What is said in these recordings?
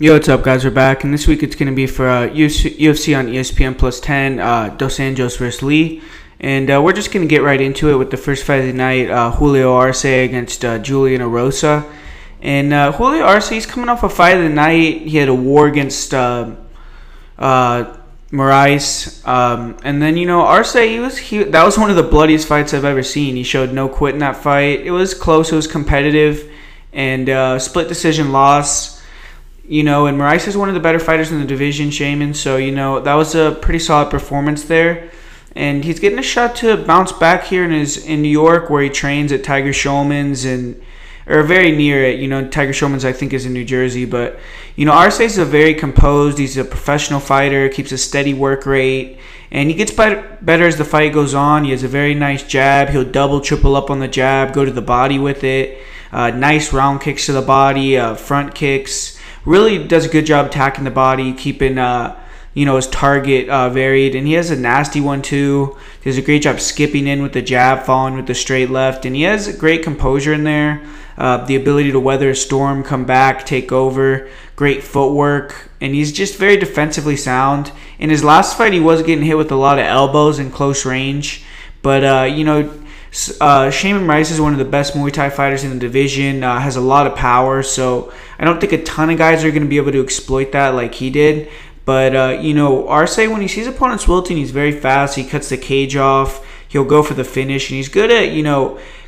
Yo, what's up, guys? We're back, and this week it's going to be for UFC on ESPN plus 10, Dos Anjos versus Lee. And we're just going to get right into it with the first fight of the night, Julio Arce against Julian Erosa. And Julio Arce, he's coming off a fight of the night. He had a war against Moraes. And then, Arce, that was one of the bloodiest fights I've ever seen. He showed no quit in that fight. It was close, it was competitive, and split decision loss. And Moraes is one of the better fighters in the division, Shaman. So, that was a pretty solid performance there. And he's getting a shot to bounce back here in New York, where he trains at Tiger Schulman's, or very near it. Tiger Schulman's, I think, is in New Jersey. But, Arce is very composed. He's a professional fighter, keeps a steady work rate. And he gets better as the fight goes on. He has a very nice jab. He'll double, triple up on the jab, go to the body with it. Nice round kicks to the body, front kicks. Really does a good job attacking the body, keeping his target varied, and he has a nasty one too. He does a great job skipping in with the jab, following with the straight left, and he has a great composure in there. The ability to weather a storm, come back, take over, great footwork, and he's just very defensively sound. In his last fight, he was getting hit with a lot of elbows in close range, but Shaman Rice is one of the best Muay Thai fighters in the division, has a lot of power, so I don't think a ton of guys are going to be able to exploit that like he did. But, Arce, when he sees opponents wilting, he's very fast. He cuts the cage off. He'll go for the finish, and he's good at,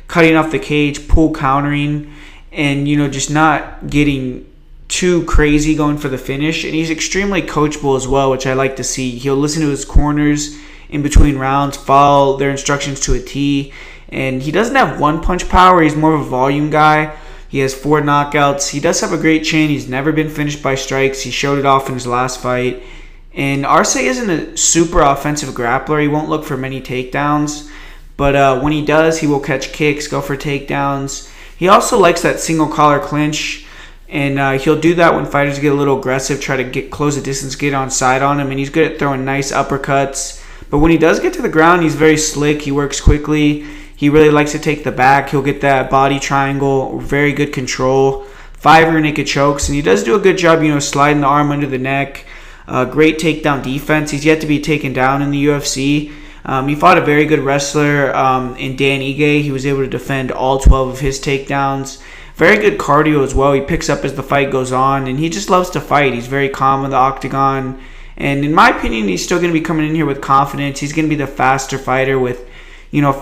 cutting off the cage, pull countering, and, just not getting too crazy going for the finish. And he's extremely coachable as well, which I like to see. He'll listen to his corners in between rounds, follow their instructions to a T. And he doesn't have one-punch power. He's more of a volume guy. He has 4 knockouts. He does have a great chin. He's never been finished by strikes. He showed it off in his last fight. And Arce isn't a super offensive grappler. He won't look for many takedowns. But when he does, he will catch kicks, go for takedowns. He also likes that single collar clinch. And he'll do that when fighters get a little aggressive, try to close the distance, get on side on him. And he's good at throwing nice uppercuts. But when he does get to the ground, he's very slick. He works quickly. He really likes to take the back. He'll get that body triangle, very good control, 5 rear naked chokes, and he does do a good job, sliding the arm under the neck. Great takedown defense. He's yet to be taken down in the UFC. He fought a very good wrestler in Dan Ige. He was able to defend all 12 of his takedowns. Very good cardio as well. He picks up as the fight goes on, and he just loves to fight. He's very calm in the octagon, and in my opinion, he's still going to be coming in here with confidence. He's going to be the faster fighter with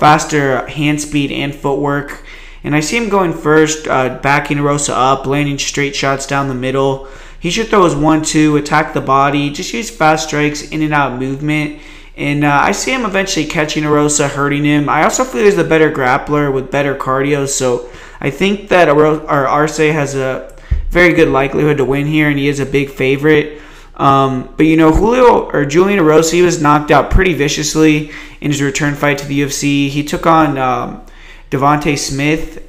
faster hand speed and footwork. And I see him going first, backing Erosa up, landing straight shots down the middle. He should throw his 1-2, attack the body, just use fast strikes, in and out movement. And I see him eventually catching Erosa, hurting him. I also feel he's the better grappler with better cardio. So I think that Arce has a very good likelihood to win here, and he is a big favorite. But Julio or Julian Erosa, he was knocked out pretty viciously in his return fight to the UFC. He took on Devontae Smith,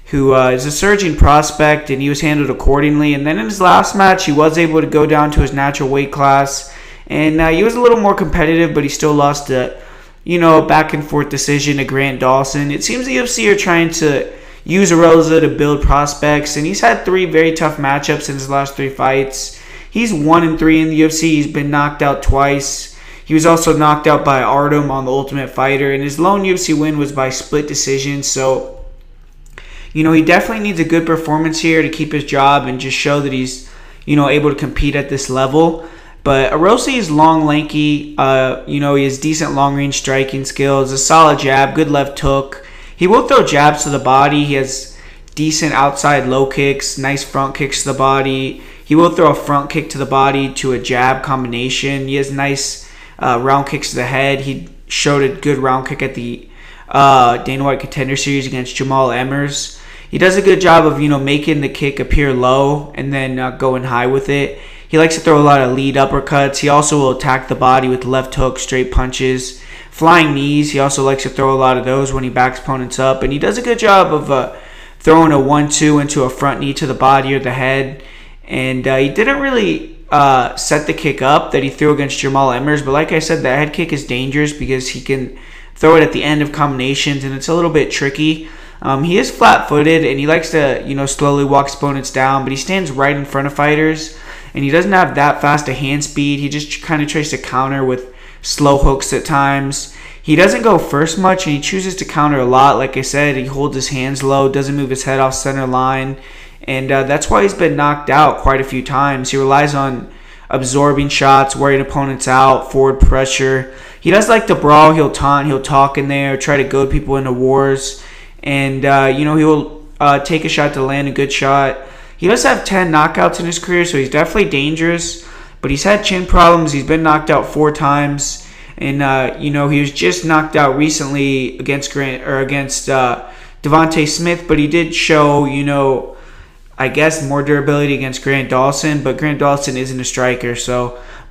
who is a surging prospect, and he was handled accordingly. And then in his last match, he was able to go down to his natural weight class, and he was a little more competitive, but he still lost a back and forth decision to Grant Dawson. It seems the UFC are trying to use Erosa to build prospects, and he's had 3 very tough matchups in his last 3 fights. He's 1-3 in the UFC. He's been knocked out twice. He was also knocked out by Artem on The Ultimate Fighter, and his lone UFC win was by split decision. So, he definitely needs a good performance here to keep his job and just show that he's, able to compete at this level. But Erosa is long, lanky. He has decent long-range striking skills, a solid jab, good left hook. He will throw jabs to the body. He has decent outside low kicks, nice front kicks to the body. He will throw a front kick to the body to a jab combination. He has nice round kicks to the head. He showed a good round kick at the Dana White Contender Series against Jamal Emmers. He does a good job of, making the kick appear low and then going high with it. He likes to throw a lot of lead uppercuts. He also will attack the body with left hook, straight punches, flying knees. He also likes to throw a lot of those when he backs opponents up. And he does a good job of throwing a 1-2 into a front knee to the body or the head. And he didn't really set the kick up that he threw against Jamal Emmers. But like I said, the head kick is dangerous because he can throw it at the end of combinations, and it's a little bit tricky. He is flat-footed, and he likes to, slowly walk opponents down, but he stands right in front of fighters. and he doesn't have that fast a hand speed. He just kind of tries to counter with slow hooks at times. He doesn't go first much, and he chooses to counter a lot. Like I said, he holds his hands low, doesn't move his head off center line, and that's why he's been knocked out quite a few times. He relies on absorbing shots, wearing opponents out, forward pressure. He does like to brawl. He'll taunt, he'll talk in there, try to goad people into wars, and he'll take a shot to land a good shot. He does have 10 knockouts in his career, so he's definitely dangerous, but he's had chin problems. He's been knocked out 4 times, and he was just knocked out recently against Devontae Smith, but he did show I guess more durability against Grant Dawson, but Grant Dawson isn't a striker.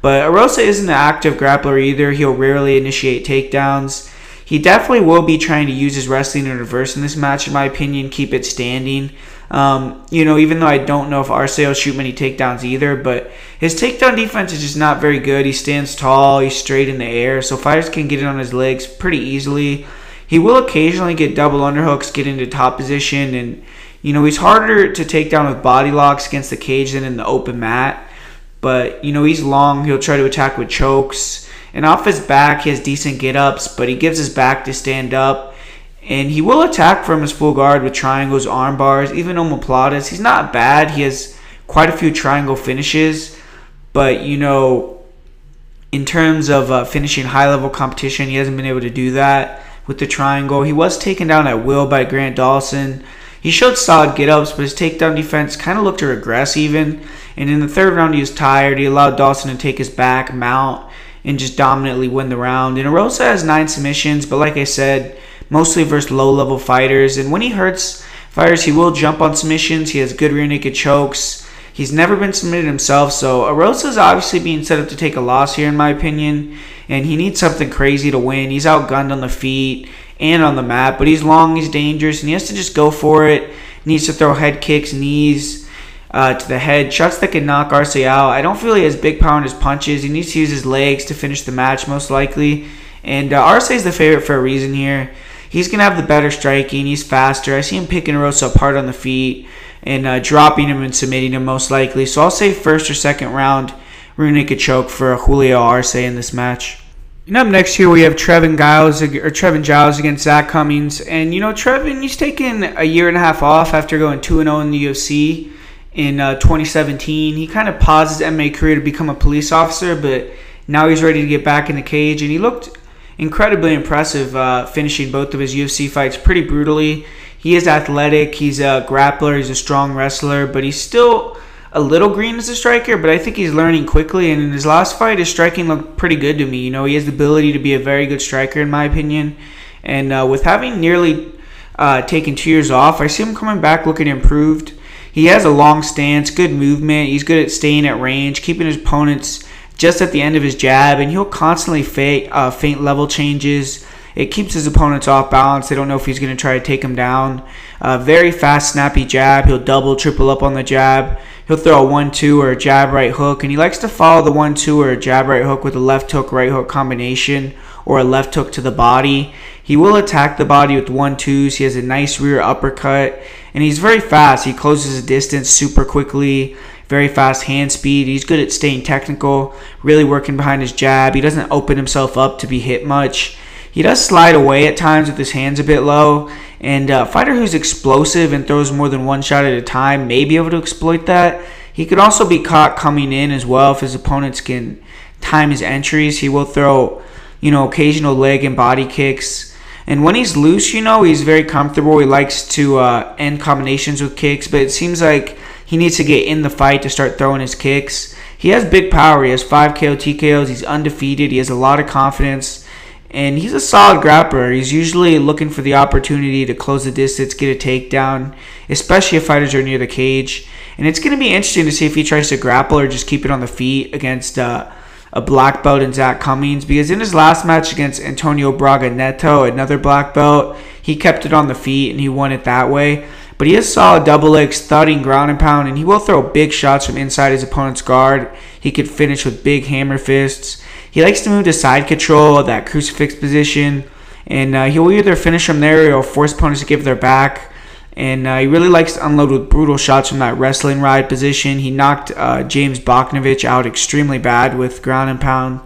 But Arce isn't an active grappler either. He'll rarely initiate takedowns. He definitely will be trying to use his wrestling in reverse in this match, in my opinion, keep it standing. Even though I don't know if Arce will shoot many takedowns either, but his takedown defense is just not very good. He stands tall, he's straight in the air, so fighters can get it on his legs pretty easily. He will occasionally get double underhooks, get into top position, and he's harder to take down with body locks against the cage than in the open mat. But, he's long. He'll try to attack with chokes. And off his back, he has decent get-ups, but he gives his back to stand up. And he will attack from his full guard with triangles, arm bars, even omoplatas. He's not bad. He has quite a few triangle finishes. But, in terms of finishing high-level competition, he hasn't been able to do that with the triangle. He was taken down at will by Grant Dawson. He showed solid get-ups, but his takedown defense kind of looked to regress even. And in the third round, he was tired. He allowed Dawson to take his back, mount, and just dominantly win the round. And Arce has 9 submissions, but like I said, mostly versus low-level fighters. And when he hurts fighters, he will jump on submissions. He has good rear naked chokes. He's never been submitted himself, so Arce is obviously being set up to take a loss here, in my opinion. And he needs something crazy to win. He's outgunned on the feet and on the mat, but he's long, he's dangerous, and he has to just go for it. He needs to throw head kicks, knees to the head, shots that can knock Arce out. I don't feel he has big power in his punches. He needs to use his legs to finish the match, most likely. And Arce is the favorite for a reason here. He's going to have the better striking. He's faster. I see him picking Arce apart on the feet and dropping him and submitting him, most likely. So I'll say first or second round rear naked choke for Julio Arce in this match. And up next here we have Trevin Giles against Zach Cummins. And Trevin, he's taken a year and a half off after going 2-0 in the UFC in 2017. He kind of paused his MMA career to become a police officer, but now he's ready to get back in the cage. And he looked incredibly impressive finishing both of his UFC fights pretty brutally. He is athletic, he's a grappler, he's a strong wrestler, but he's still a little green as a striker, but I think he's learning quickly, and in his last fight, his striking looked pretty good to me. He has the ability to be a very good striker, in my opinion, and with having nearly taken 2 years off, I see him coming back looking improved. He has a long stance, good movement, he's good at staying at range, keeping his opponents just at the end of his jab, and he'll constantly feint level changes. It keeps his opponents off balance. They don't know if he's going to try to take him down. Very fast, snappy jab. He'll double, triple up on the jab. He'll throw a 1-2 or a jab right hook, and he likes to follow the 1-2 or a jab right hook with a left hook right hook combination or a left hook to the body. He will attack the body with 1-2s. He has a nice rear uppercut, and he's very fast. He closes the distance super quickly. Very fast hand speed. He's good at staying technical, really working behind his jab. He doesn't open himself up to be hit much. He does slide away at times with his hands a bit low, and a fighter who's explosive and throws more than one shot at a time may be able to exploit that. He could also be caught coming in as well if his opponents can time his entries. He will throw, occasional leg and body kicks. And when he's loose, he's very comfortable. He likes to end combinations with kicks, but it seems like he needs to get in the fight to start throwing his kicks. He has big power. He has 5 KO TKOs. He's undefeated. He has a lot of confidence. And he's a solid grappler. He's usually looking for the opportunity to close the distance, get a takedown, especially if fighters are near the cage. And it's going to be interesting to see if he tries to grapple or just keep it on the feet against a black belt in Zach Cummins. Because in his last match against Antonio Braga Neto, another black belt, he kept it on the feet and he won it that way. But he has solid double legs, thudding ground and pound, and he will throw big shots from inside his opponent's guard. He could finish with big hammer fists. He likes to move to side control, that crucifix position, and he'll either finish from there or he'll force opponents to give their back. And he really likes to unload with brutal shots from that wrestling ride position. He knocked James Boknovich out extremely bad with ground and pound.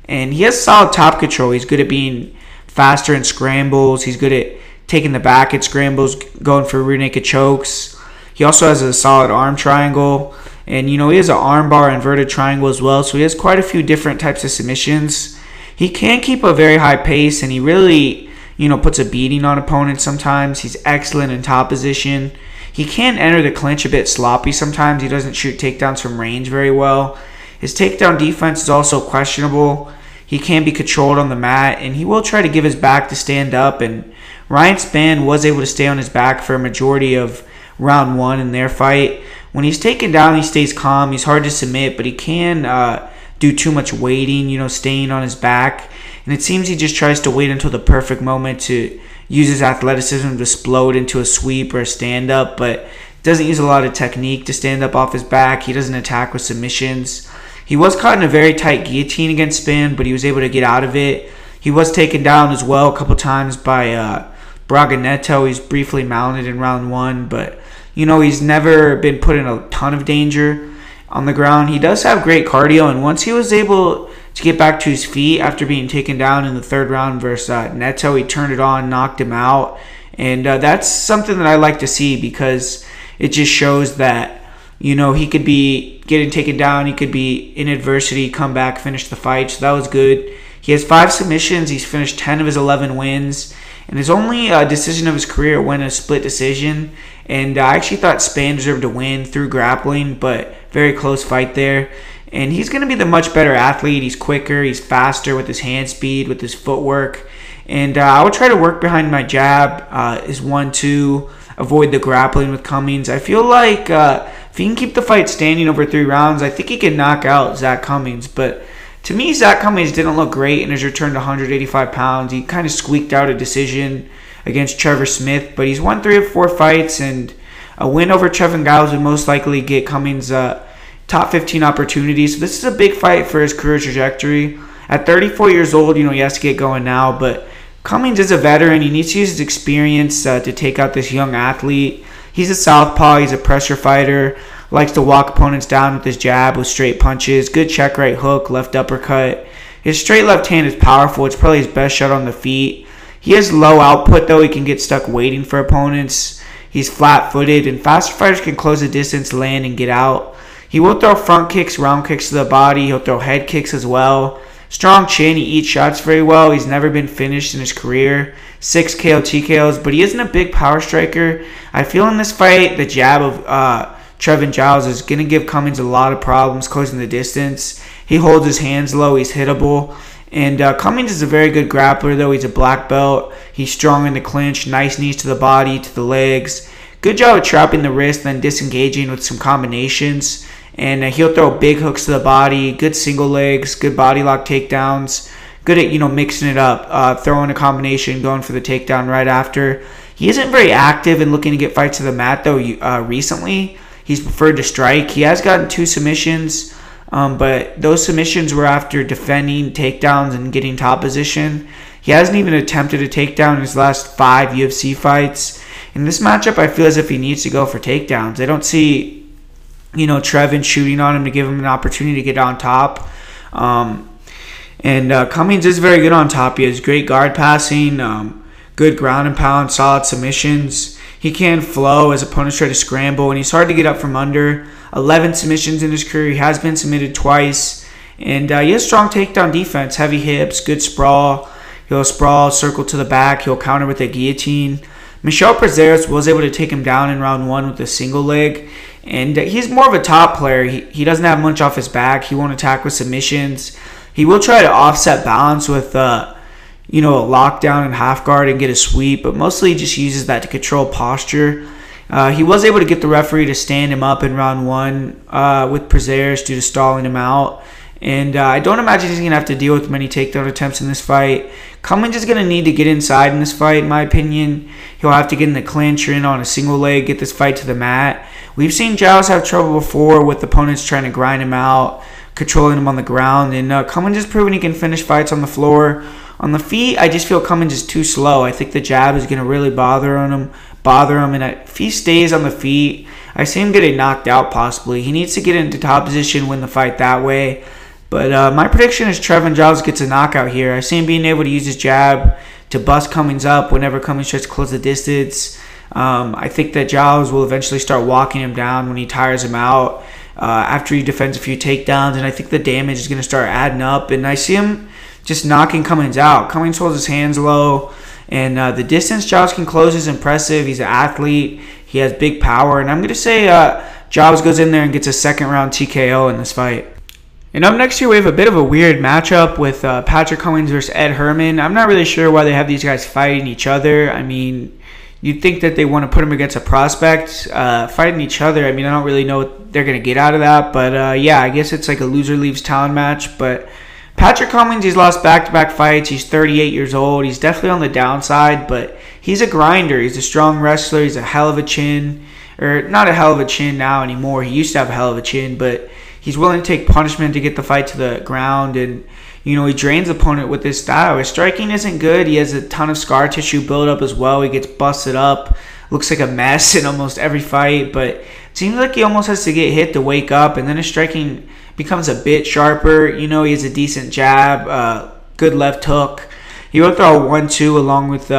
And he has solid top control. He's good at being faster in scrambles. He's good at taking the back at scrambles, going for rear naked chokes. He also has a solid arm triangle. And, he has an arm bar inverted triangle as well. So he has quite a few different types of submissions. He can keep a very high pace, and he really, puts a beating on opponents sometimes. He's excellent in top position. He can enter the clinch a bit sloppy sometimes. He doesn't shoot takedowns from range very well. His takedown defense is also questionable. He can be controlled on the mat, and he will try to give his back to stand up. And Ryan Spann was able to stay on his back for a majority of round 1 in their fight. When he's taken down, he stays calm. He's hard to submit, but he can do too much waiting, staying on his back. And it seems he just tries to wait until the perfect moment to use his athleticism to explode into a sweep or a stand-up, but doesn't use a lot of technique to stand up off his back. He doesn't attack with submissions. He was caught in a very tight guillotine against Spann, but he was able to get out of it. He was taken down as well a couple times by Braga Neto. He's briefly mounted in round 1, but he's never been put in a ton of danger on the ground. He does have great cardio, and once he was able to get back to his feet after being taken down in the 3rd round versus Neto, he turned it on, knocked him out, and that's something that I like to see because it just shows that he could be getting taken down, he could be in adversity, come back, finish the fight. So that was good. He has 5 submissions. He's finished 10 of his 11 wins, and his only decision of his career went a split decision. And I actually thought Spann deserved to win through grappling, but very close fight there. And he's going to be the much better athlete. He's quicker, he's faster with his hand speed, with his footwork. And I would try to work behind my jab, is 1-2, avoid the grappling with Cummins. I feel like if he can keep the fight standing over 3 rounds, I think he can knock out Zach Cummins. But to me, Zach Cummins didn't look great in his return to 185 pounds. He kind of squeaked out a decision against Trevor Smith, but he's won 3 of 4 fights, and a win over Trevin Giles would most likely get Cummins top 15 opportunities. So this is a big fight for his career trajectory. At 34 years old, he has to get going now, but Cummins is a veteran. He needs to use his experience to take out this young athlete. He's a southpaw. He's a pressure fighter. Likes to walk opponents down with his jab with straight punches. Good check right hook, left uppercut. His straight left hand is powerful. It's probably his best shot on the feet. He has low output, though. He can get stuck waiting for opponents. He's flat-footed, and faster fighters can close the distance, land, and get out. He will throw front kicks, round kicks to the body. He'll throw head kicks as well. Strong chin. He eats shots very well. He's never been finished in his career. 6 KO TKOs, but he isn't a big power striker. I feel in this fight, the jab of Trevin Giles is going to give Cummins a lot of problems closing the distance. He holds his hands low. He's hittable. And Cummins is a very good grappler, though. He's a black belt. He's strong in the clinch. Nice knees to the body, to the legs. Good job of trapping the wrist, then disengaging with some combinations. And he'll throw big hooks to the body. Good single legs. Good body lock takedowns. Good at, mixing it up. Throwing a combination, going for the takedown right after. He isn't very active in looking to get fights to the mat, though, recently. He's preferred to strike. He has gotten 2 submissions. But those submissions were after defending takedowns and getting top position. He hasn't even attempted a takedown in his last 5 UFC fights. In this matchup, I feel as if he needs to go for takedowns. I don't see, Trevin shooting on him to give him an opportunity to get on top. And Cummins is very good on top. He has great guard passing, good ground and pound, solid submissions. He can flow as opponents try to scramble, and he's hard to get up from under. 11 submissions in his career. He has been submitted twice. And he has strong takedown defense, heavy hips, good sprawl. He'll sprawl, circle to the back. He'll counter with a guillotine. Michel Prazeres was able to take him down in round 1 with a single leg. And he's more of a top player. He doesn't have much off his back. He won't attack with submissions. He will try to offset balance with a lockdown and half guard and get a sweep, but mostly he just uses that to control posture. He was able to get the referee to stand him up in round 1 with Prazeres due to stalling him out. And I don't imagine he's going to have to deal with many takedown attempts in this fight. Cummins is going to need to get inside in this fight, in my opinion. He'll have to get in the clinch or in on a single leg, get this fight to the mat. We've seen Giles have trouble before with opponents trying to grind him out, controlling him on the ground. And Cummins has proven he can finish fights on the floor. On the feet, I just feel Cummins is too slow. I think the jab is going to really bother bother him. And if he stays on the feet, I see him getting knocked out possibly. He needs to get into top position, win the fight that way. But my prediction is Trevin Giles gets a knockout here. I see him being able to use his jab to bust Cummins up whenever Cummins tries to close the distance. I think that Giles will eventually start walking him down when he tires him out after he defends a few takedowns. And I think the damage is going to start adding up. And I see him just knocking Cummins out. Cummins holds his hands low. And the distance Giles can close is impressive. He's an athlete. He has big power. And I'm going to say Giles goes in there and gets a second round TKO in this fight. And up next here, we have a bit of a weird matchup with Patrick Cummins versus Ed Herman. I'm not really sure why they have these guys fighting each other. I mean, you'd think that they want to put them against a prospect. Fighting each other, I mean, I don't really know what they're going to get out of that. But, yeah, I guess it's like a loser leaves town match. But Patrick Cummins, he's lost back-to-back fights. He's 38 years old. He's definitely on the downside, but he's a grinder. He's a strong wrestler. He's a hell of a chin. Or not a hell of a chin now anymore. He used to have a hell of a chin, but he's willing to take punishment to get the fight to the ground, and he drains the opponent with his style. His striking isn't good. He has a ton of scar tissue buildup as well. He gets busted up, looks like a mess in almost every fight, but it seems like he almost has to get hit to wake up, and then his striking becomes a bit sharper. He has a decent jab, good left hook. He will throw a 1-2 along with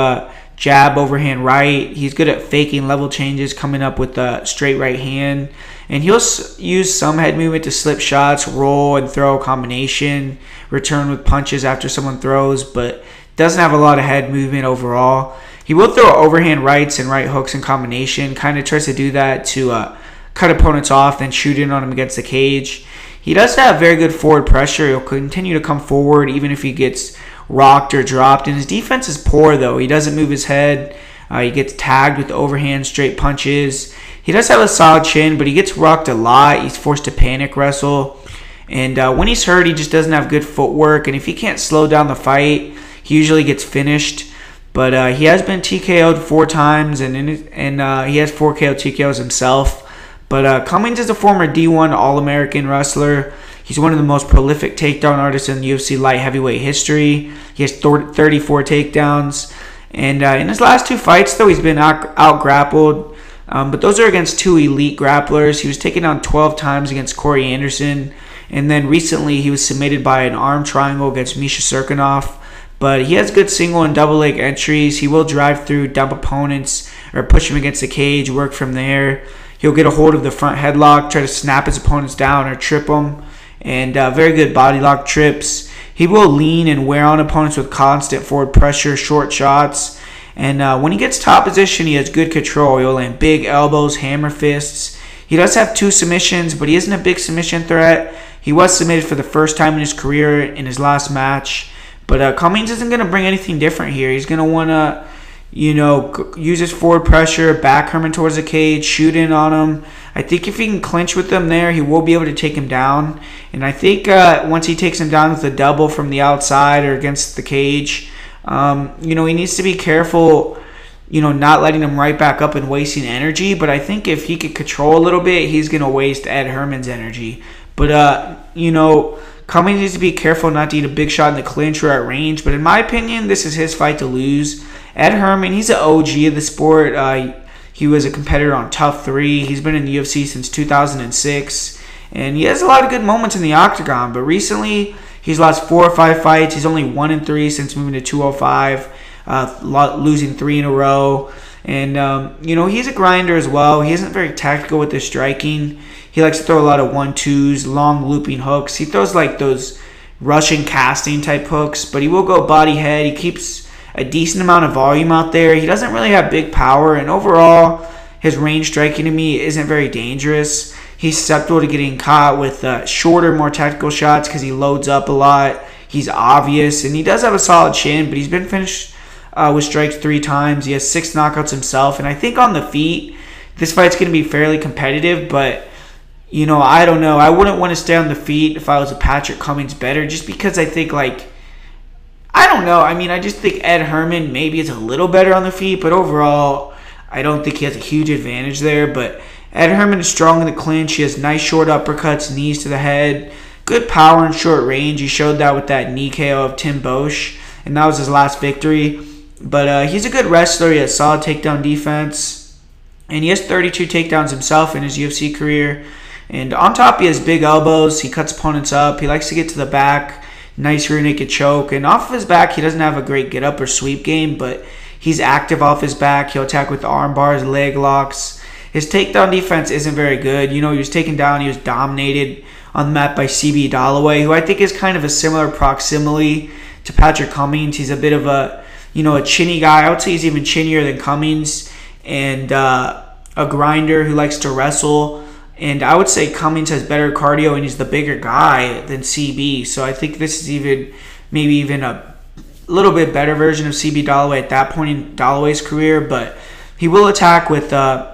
jab, overhand right. He's good at faking level changes, coming up with a straight right hand. And he'll use some head movement to slip shots, roll, and throw a combination, return with punches after someone throws, but doesn't have a lot of head movement overall. He will throw overhand rights and right hooks in combination, kind of tries to do that to cut opponents off, then shoot in on them against the cage. He does have very good forward pressure. He'll continue to come forward even if he gets rocked or dropped. And his defense is poor, though. He doesn't move his head. He gets tagged with overhand straight punches. He does have a solid chin, but he gets rocked a lot. He's forced to panic wrestle. And when he's hurt, he just doesn't have good footwork. And if he can't slow down the fight, he usually gets finished. But he has been TKO'd 4 times, and he has 4 KO TKOs himself. But Cummins is a former D1 All-American wrestler. He's one of the most prolific takedown artists in UFC light heavyweight history. He has 34 takedowns. And in his last 2 fights, though, he's been out-grappled. But those are against 2 elite grapplers. He was taken down 12 times against Corey Anderson. And then recently, he was submitted by an arm triangle against Misha Serkinov. But he has good single and double leg entries. He will drive through, dump opponents, or push him against the cage, work from there. He'll get a hold of the front headlock, try to snap his opponents down or trip them. And very good body lock trips. He will lean and wear on opponents with constant forward pressure, short shots. And when he gets top position, he has good control. He'll land big elbows, hammer fists. He does have 2 submissions, but he isn't a big submission threat. He was submitted for the first time in his career in his last match. But Cummins isn't going to bring anything different here. He's going to want to, use his forward pressure, back Herman towards the cage, shoot in on him. I think if he can clinch with him there, he will be able to take him down. And I think once he takes him down with a double from the outside or against the cage, he needs to be careful, not letting him right back up and wasting energy. But I think if he could control a little bit, he's going to waste Ed Herman's energy. But, Cummins needs to be careful not to eat a big shot in the clinch or at range. But in my opinion, this is his fight to lose. Ed Herman, he's an OG of the sport. He was a competitor on Tough 3. He's been in the UFC since 2006. And he has a lot of good moments in the octagon. But recently, he's lost 4 or 5 fights. He's only 1-3 since moving to 205, losing 3 in a row. And, he's a grinder as well. He isn't very tactical with his striking. He likes to throw a lot of 1-2s, long looping hooks. He throws like those Russian casting type hooks, but he will go body head. He keeps a decent amount of volume out there. He doesn't really have big power, and overall, his range striking to me isn't very dangerous. He's susceptible to getting caught with shorter, more tactical shots because he loads up a lot. He's obvious, and he does have a solid chin, but he's been finished with strikes 3 times. He has 6 knockouts himself, and I think on the feet, this fight's going to be fairly competitive, but I don't know. I wouldn't want to stay on the feet if I was a Patrick Cummins better, just because I think, I don't know. I mean, I just think Ed Herman maybe is a little better on the feet, but overall, I don't think he has a huge advantage there. But Ed Herman is strong in the clinch. He has nice short uppercuts, knees to the head, good power and short range. He showed that with that knee KO of Tim Bosch, and that was his last victory. But he's a good wrestler. He has solid takedown defense. And he has 32 takedowns himself in his UFC career. And on top, he has big elbows. He cuts opponents up. He likes to get to the back. Nice rear naked choke. And off of his back, he doesn't have a great get up or sweep game, but he's active off his back. He'll attack with arm bars, leg locks. His takedown defense isn't very good. You know, he was taken down. He was dominated on the mat by CB Dollaway, who I think is kind of a similar proximity to Patrick Cummins. He's a bit of a chinny guy. I would say he's even chinnier than Cummins, and a grinder who likes to wrestle. And I would say Cummins has better cardio and he's the bigger guy than CB. So I think this is maybe even a little bit better version of CB Dollaway at that point in Dollaway's career. But he will attack with,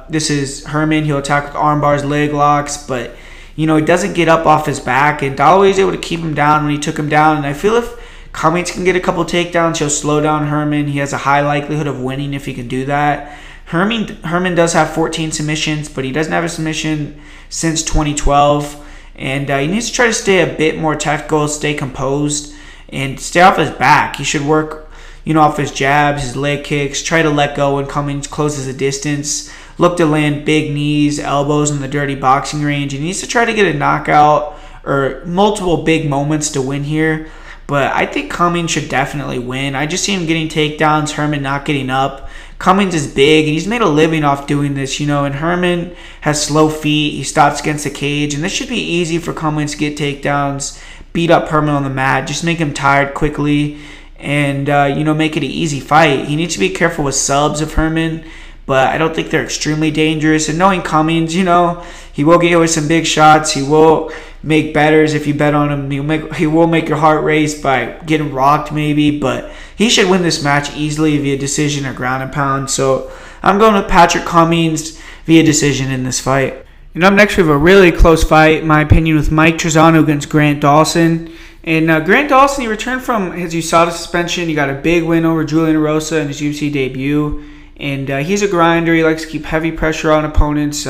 this is Herman, he'll attack with arm bars, leg locks. But, he doesn't get up off his back. And Dollaway is able to keep him down when he took him down. And I feel if Cummins can get a couple takedowns, he'll slow down Herman. He has a high likelihood of winning if he can do that. Herman does have 14 submissions, but he doesn't have a submission since 2012. And he needs to try to stay a bit more tactical, stay composed, and stay off his back. He should work, off his jabs, his leg kicks, try to let go when Cummins closes the distance, look to land big knees, elbows in the dirty boxing range. He needs to try to get a knockout or multiple big moments to win here. But I think Cummins should definitely win. I just see him getting takedowns, Herman not getting up. Cummins is big, and he's made a living off doing this, and Herman has slow feet. He stops against the cage, and this should be easy for Cummins to get takedowns, beat up Herman on the mat, just make him tired quickly, and, make it an easy fight. He needs to be careful with subs of Herman, but I don't think they're extremely dangerous. And knowing Cummins, he will get you with some big shots. He will make betters if you bet on him. He will make your heart race by getting rocked maybe, but he should win this match easily via decision or ground and pound. So I'm going with Patrick Cummins via decision in this fight. And up next we have a really close fight, in my opinion, with Mike Trizano against Grant Dawson. And Grant Dawson, he returned from his USADA suspension. He got a big win over Julian Erosa in his UFC debut. And he's a grinder. He likes to keep heavy pressure on opponents.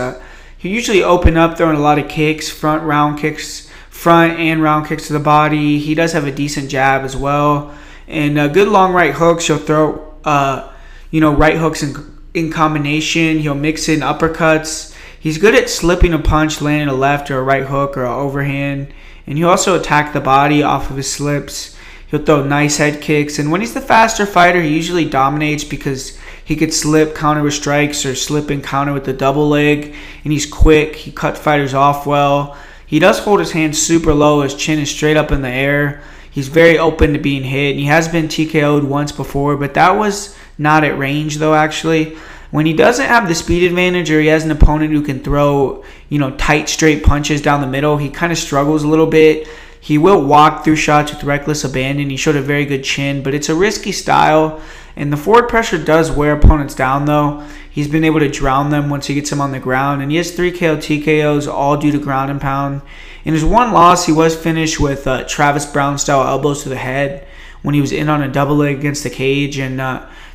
He usually open up throwing a lot of kicks, front and round kicks to the body. He does have a decent jab as well. And good long right hooks. He'll throw, right hooks in combination. He'll mix in uppercuts. He's good at slipping a punch, landing a left or a right hook or an overhand. And he'll also attack the body off of his slips. He'll throw nice head kicks. And when he's the faster fighter, he usually dominates because he could slip, counter with strikes, or slip and counter with the double leg. And he's quick. He cuts fighters off well. He does hold his hands super low. His chin is straight up in the air. He's very open to being hit. And he has been TKO'd once before, but that was not at range, though, actually. When he doesn't have the speed advantage or he has an opponent who can throw, tight, straight punches down the middle, he kind of struggles a little bit. He will walk through shots with reckless abandon. He showed a very good chin, but it's a risky style. And the forward pressure does wear opponents down, though. He's been able to drown them once he gets them on the ground. And he has 3 KO TKOs, all due to ground and pound. In his one loss, he was finished with Travis Brown-style elbows to the head when he was in on a double leg against the cage. And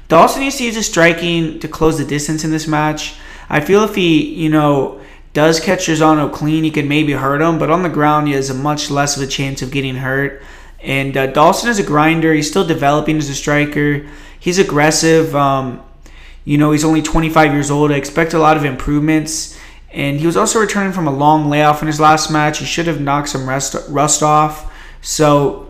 Dawson needs to use his striking to close the distance in this match. I feel if he, does catch Trizano clean, he can maybe hurt him. But on the ground, he has a much less of a chance of getting hurt. And Dawson is a grinder. He's still developing as a striker. He's aggressive. He's only 25 years old. I expect a lot of improvements. And he was also returning from a long layoff in his last match. He should have knocked some rust off. So,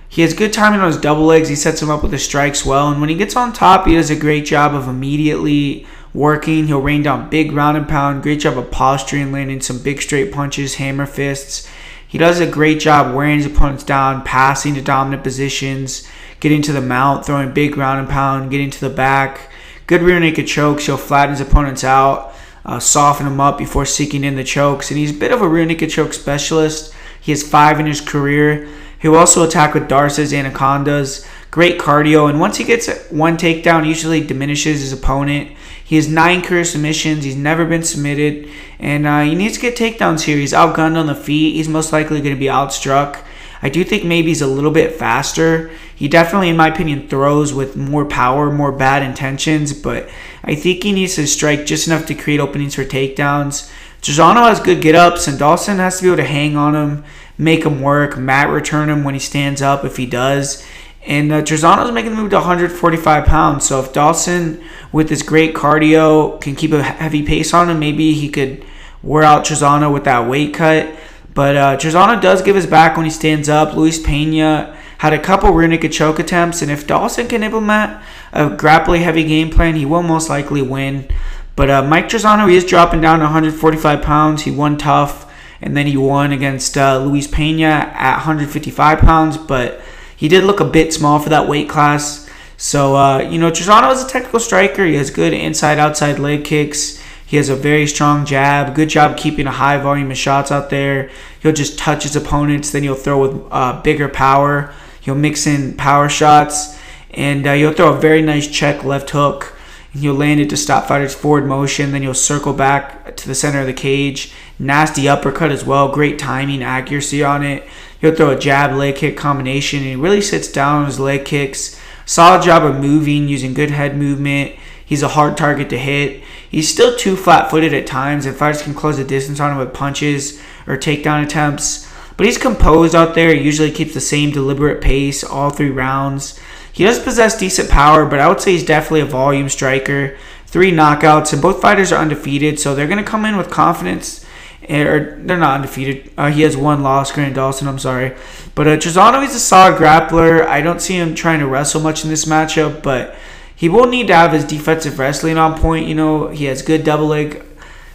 he has good timing on his double legs. He sets him up with his strikes well. And when he gets on top, he does a great job of immediately working. He'll rain down big ground and pound. Great job of posturing, landing some big straight punches, hammer fists. He does a great job wearing his opponents down, passing to dominant positions, getting to the mount, throwing big ground and pound, getting to the back. Good rear naked chokes. He'll flatten his opponents out, soften them up before seeking in the chokes. And he's a bit of a rear naked choke specialist. He has 5 in his career. He'll also attack with Darce's anacondas. Great cardio. And once he gets one takedown, he usually diminishes his opponent. He has 9 career submissions. He's never been submitted. And he needs to get takedowns here. He's outgunned on the feet. He's most likely going to be outstruck. I do think maybe he's a little bit faster. He definitely, in my opinion, throws with more power, more bad intentions. But I think he needs to strike just enough to create openings for takedowns. Trizano has good get-ups, and Dawson has to be able to hang on him, make him work, mat return him when he stands up if he does. And Trezano's making the move to 145 pounds. So if Dawson, with his great cardio, can keep a heavy pace on him, maybe he could wear out Trezano with that weight cut. But Trezano does give his back when he stands up. Luis Pena had a couple rear naked choke attempts. And if Dawson can implement a grappling heavy game plan, he will most likely win. But Mike Trezano, he is dropping down to 145 pounds. He won tough. And then he won against Luis Pena at 155 pounds. But he did look a bit small for that weight class. So, Trezano is a technical striker. He has good inside-outside leg kicks. He has a very strong jab. Good job keeping a high volume of shots out there. He'll just touch his opponents. Then he'll throw with bigger power. He'll mix in power shots. And he'll throw a very nice check left hook. And he'll land it to stop fighters' forward motion. Then he'll circle back to the center of the cage. Nasty uppercut as well. Great timing, accuracy on it. He'll throw a jab, leg kick combination. And he really sits down on his leg kicks. Solid job of moving, using good head movement. He's a hard target to hit. He's still too flat-footed at times, and fighters can close the distance on him with punches or takedown attempts. But he's composed out there. He usually keeps the same deliberate pace all 3 rounds. He does possess decent power, but I would say he's definitely a volume striker. 3 knockouts, and both fighters are undefeated, so they're going to come in with confidence. Or they're not undefeated. He has 1 loss, Grant Dawson, I'm sorry. But Trezano, he's a solid grappler. I don't see him trying to wrestle much in this matchup, but he will need to have his defensive wrestling on point. He has good double leg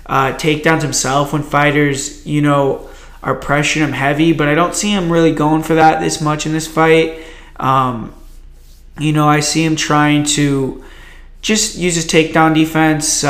takedowns himself when fighters, are pressuring him heavy. But I don't see him really going for that this much in this fight. I see him trying to just use his takedown defense.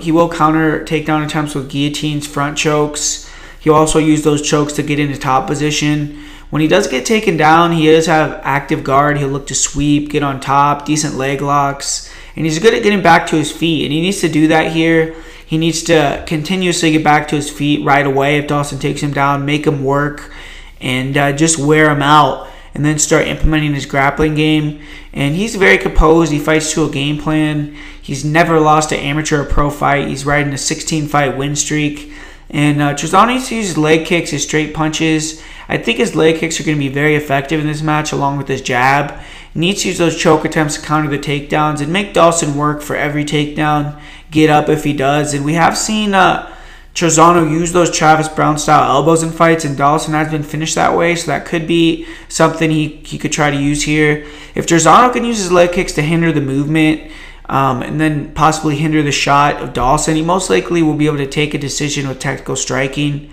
He will counter takedown attempts with guillotines, front chokes. He'll also use those chokes to get into top position. When he does get taken down, he does have active guard. He'll look to sweep, get on top, decent leg locks. And he's good at getting back to his feet. And he needs to do that here. He needs to continuously get back to his feet right away if Dawson takes him down, make him work, and just wear him out. And then start implementing his grappling game. And he's very composed. He fights to a game plan. He's never lost an amateur or pro fight. He's riding a 16-fight win streak. And Trezano needs to use his leg kicks, his straight punches. I think his leg kicks are going to be very effective in this match along with his jab. He needs to use those choke attempts to counter the takedowns and make Dawson work for every takedown, get up if he does. And we have seen Trezano use those Travis Brown-style elbows in fights, and Dawson has been finished that way, so that could be something he could try to use here. If Trezano can use his leg kicks to hinder the movement and then possibly hinder the shot of Dawson, he most likely will be able to take a decision with technical striking.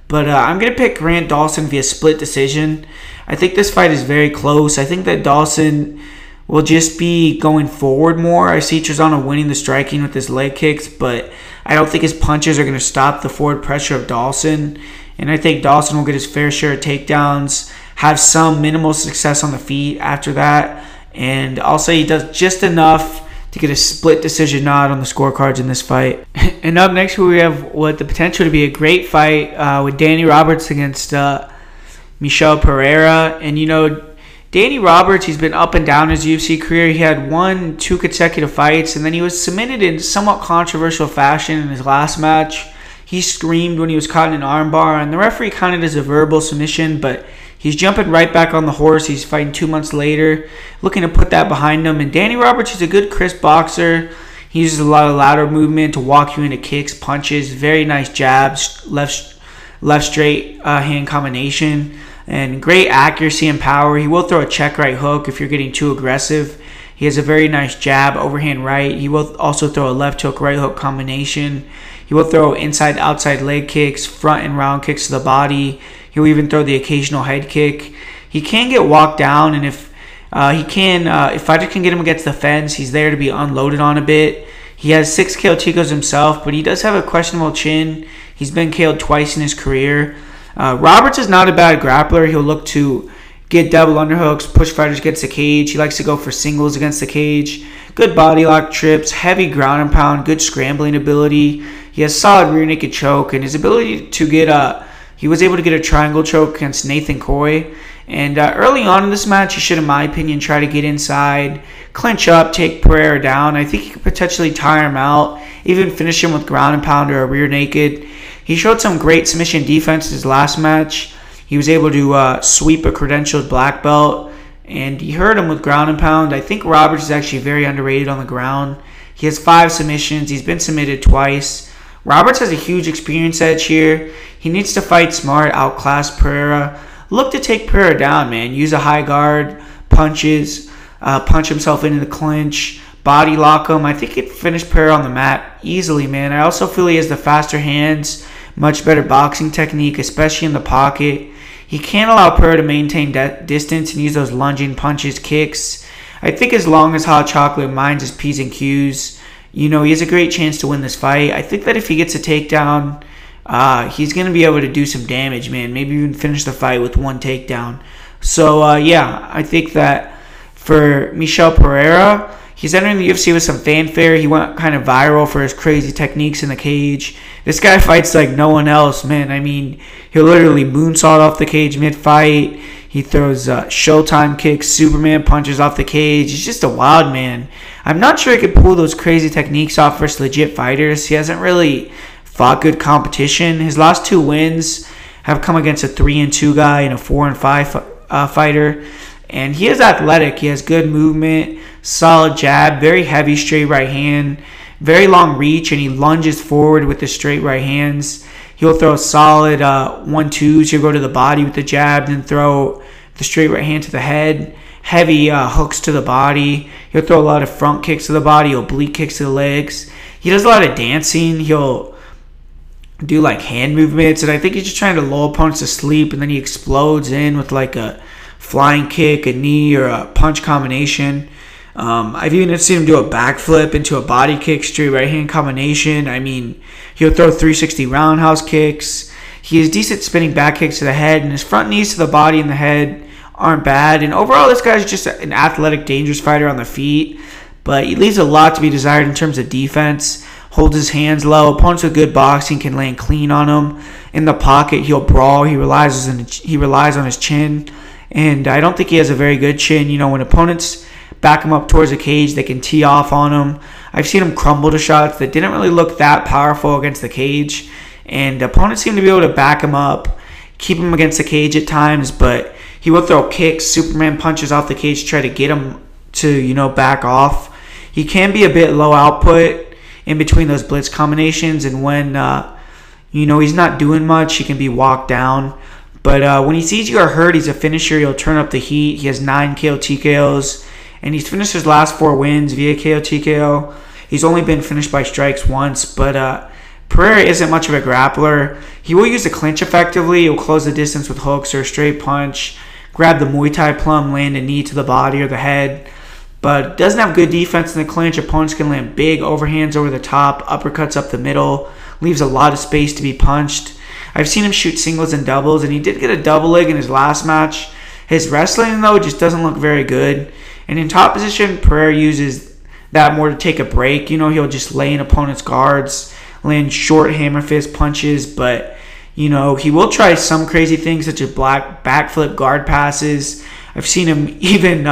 But I'm going to pick Grant Dawson via split decision. I think this fight is very close. I think that Dawson will just be going forward more. I see Trezano winning the striking with his leg kicks, but I don't think his punches are going to stop the forward pressure of Dawson. And I think Dawson will get his fair share of takedowns, have some minimal success on the feet after that. And I'll say he does just enough to get a split decision nod on the scorecards in this fight. And up next, we have what the potential to be a great fight with Danny Roberts against Michel Pereira. And, Danny Roberts, he's been up and down his UFC career. He had 2 consecutive fights, and then he was submitted in somewhat controversial fashion in his last match. He screamed when he was caught in an armbar, and the referee counted as a verbal submission, but he's jumping right back on the horse. He's fighting 2 months later, looking to put that behind him. And Danny Roberts is a good, crisp boxer. He uses a lot of lateral movement to walk you into kicks, punches, very nice jabs, left straight hand combination, and great accuracy and power. He will throw a check right hook if you're getting too aggressive. He has a very nice jab, overhand right. He will also throw a left hook, right hook combination. He will throw inside, outside leg kicks, front and round kicks to the body. He'll even throw the occasional head kick. He can get walked down, and if fighters can get him against the fence, he's there to be unloaded on a bit. He has 6 KO TKOs himself, but he does have a questionable chin. He's been KO'd twice in his career. Roberts is not a bad grappler. He'll look to get double underhooks, push fighters against the cage. He likes to go for singles against the cage. Good body lock trips, heavy ground and pound, good scrambling ability. He has solid rear naked choke, and his ability to get he was able to get a triangle choke against Nathan Coy. And early on in this match, he should, in my opinion, try to get inside, clinch up, take Pereira down. I think he could potentially tire him out, even finish him with ground and pound or a rear naked. He showed some great submission defense in his last match. He was able to sweep a credentialed black belt and he hurt him with ground and pound. I think Roberts is actually very underrated on the ground. He has 5 submissions. He's been submitted twice. Roberts has a huge experience edge here. He needs to fight smart, outclass Pereira. Look to take Pereira down, man. Use a high guard, punches, punch himself into the clinch, body lock him. I think he'd finish Pereira on the mat easily, man. I also feel he has the faster hands, much better boxing technique, especially in the pocket. He can't allow Pereira to maintain distance and use those lunging punches, kicks. I think as long as Hot Chocolate minds his P's and Q's, he has a great chance to win this fight. I think that if he gets a takedown, he's going to be able to do some damage, man. Maybe even finish the fight with 1 takedown. So, I think that for Michel Pereira, he's entering the UFC with some fanfare. He went kind of viral for his crazy techniques in the cage. This guy fights like no one else, man. I mean, he'll literally moonsault off the cage mid-fight. He throws Showtime kicks, Superman punches off the cage. He's just a wild man. I'm not sure he could pull those crazy techniques off versus legit fighters. He hasn't really fought good competition. His last 2 wins have come against a 3-2 guy and a 4-5 fighter. And he is athletic. He has good movement, solid jab, very heavy straight right hand, very long reach, and he lunges forward with the straight right hands. He'll throw solid 1-2s. He'll go to the body with the jab, then throw the straight right hand to the head. Heavy hooks to the body. He'll throw a lot of front kicks to the body, oblique kicks to the legs. He does a lot of dancing. He'll do like hand movements, and I think he's just trying to lull opponents to sleep, and then he explodes in with like a flying kick, a knee, or a punch combination. I've even seen him do a backflip into a body kick, straight right hand combination. I mean, he'll throw 360 roundhouse kicks. He has decent spinning back kicks to the head, and his front knees to the body and the head aren't bad. And overall, this guy's just an athletic, dangerous fighter on the feet, but he leaves a lot to be desired in terms of defense. Holds his hands low. Opponents with good boxing can land clean on him. In the pocket, he'll brawl. He relies on his chin, and I don't think he has a very good chin. When opponents back him up towards the cage, they can tee off on him. I've seen him crumble to shots that didn't really look that powerful against the cage, and opponents seem to be able to back him up, keep him against the cage at times, but he will throw kicks, Superman punches off the cage to try to get him to, back off. He can be a bit low output in between those blitz combinations, and when, he's not doing much, he can be walked down. But when he sees you are hurt, he's a finisher. He'll turn up the heat. He has 9 KO TKOs. And he's finished his last 4 wins via KO TKO. He's only been finished by strikes once, but Pereira isn't much of a grappler. He will use the clinch effectively. He'll close the distance with hooks or a straight punch, grab the Muay Thai plum, land a knee to the body or the head, but doesn't have good defense in the clinch. Opponents can land big overhands over the top, uppercuts up the middle, leaves a lot of space to be punched. I've seen him shoot singles and doubles, and he did get a double leg in his last match. His wrestling, though, just doesn't look very good. And in top position, Pereira uses that more to take a break. He'll just lay in opponents' guards, land short hammer fist punches, but, he will try some crazy things such as backflip guard passes. I've seen him even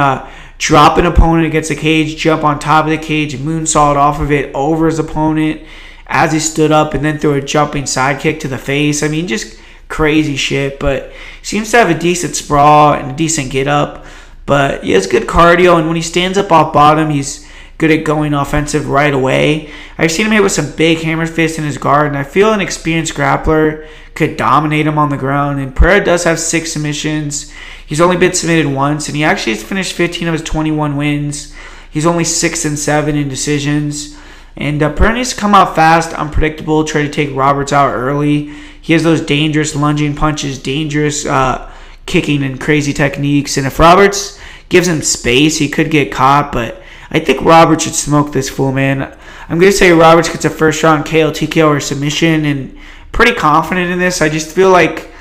drop an opponent against the cage, jump on top of the cage, moonsault off of it over his opponent as he stood up, and then throw a jumping side kick to the face. I mean, just crazy shit, but seems to have a decent sprawl and a decent get up. But he has good cardio, and when he stands up off bottom, he's good at going offensive right away. I've seen him hit with some big hammer fists in his guard, and I feel an experienced grappler could dominate him on the ground. And Pereira does have 6 submissions. He's only been submitted once, and he actually has finished 15 of his 21 wins. He's only 6-7 in decisions. And Pereira needs to come out fast, unpredictable, try to take Roberts out early. He has those dangerous lunging punches, dangerous kicking and crazy techniques, and if Roberts gives him space, he could get caught, but I think Roberts should smoke this fool, man. I'm going to say Roberts gets a first round KO, TKO, or submission, and pretty confident in this. I just feel like,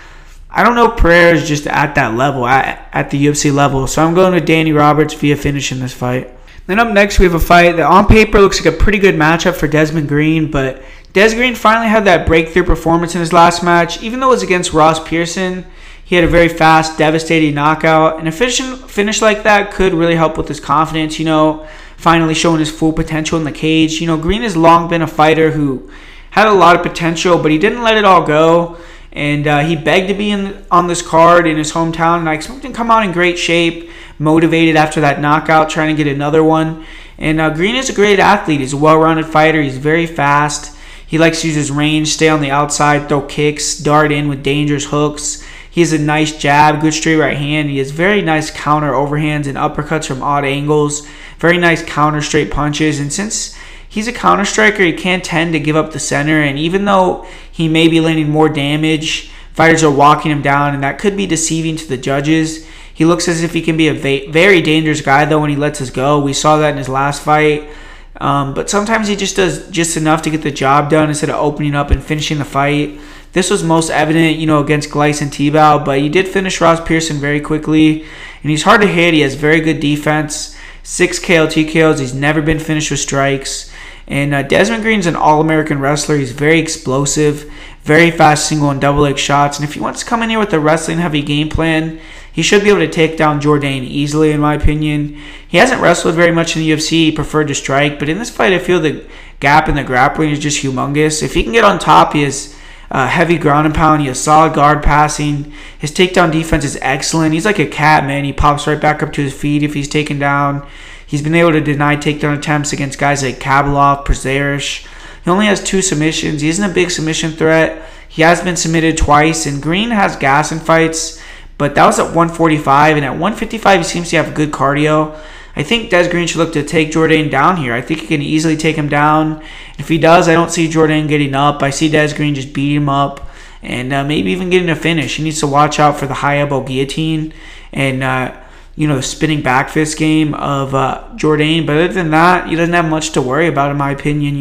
I don't know, Pereira is just at that level, at the UFC level, so I'm going with Danny Roberts via finish in this fight. Then up next, we have a fight that on paper looks like a pretty good matchup for Desmond Green, but Des Green finally had that breakthrough performance in his last match. Even though it was against Ross Pearson, he had a very fast, devastating knockout. An efficient finish like that could really help with his confidence, finally showing his full potential in the cage. Green has long been a fighter who had a lot of potential, but he didn't let it all go. And he begged to be on this card in his hometown, and I expect him to come out in great shape, motivated after that knockout, trying to get another one. And Green is a great athlete. He's a well-rounded fighter. He's very fast. He likes to use his range, stay on the outside, throw kicks, dart in with dangerous hooks. He has a nice jab, good straight right hand. He has very nice counter overhands and uppercuts from odd angles. Very nice counter straight punches. And since he's a counter striker, he can tend to give up the center. And even though he may be landing more damage, fighters are walking him down, and that could be deceiving to the judges. He looks as if he can be a very dangerous guy, though, when he lets us go. We saw that in his last fight. But sometimes he just does just enough to get the job done instead of opening up and finishing the fight. This was most evident, against Giles and Tebow, but he did finish Ross Pearson very quickly. And he's hard to hit. He has very good defense. 6 KO TKOs. He's never been finished with strikes. And Desmond Green's an all-American wrestler. He's very explosive, very fast single and double leg shots. And if he wants to come in here with a wrestling-heavy game plan, he should be able to take down Jourdain easily, in my opinion. He hasn't wrestled very much in the UFC. He preferred to strike. But in this fight, I feel the gap in the grappling is just humongous. If he can get on top, he has heavy ground and pound. He has solid guard passing. His takedown defense is excellent. He's like a cat, man. He pops right back up to his feet if he's taken down. He's been able to deny takedown attempts against guys like Kabalov, Przerish. He only has 2 submissions. He isn't a big submission threat. He has been submitted twice, and Green has gas in fights, but that was at 145, and at 155 he seems to have good cardio. I think Des Green should look to take Jourdain down here. I think he can easily take him down. If he does, I don't see Jourdain getting up. I see Des Green just beating him up and maybe even getting a finish. He needs to watch out for the high elbow guillotine and the spinning back fist game of Jourdain. But other than that, he doesn't have much to worry about, in my opinion.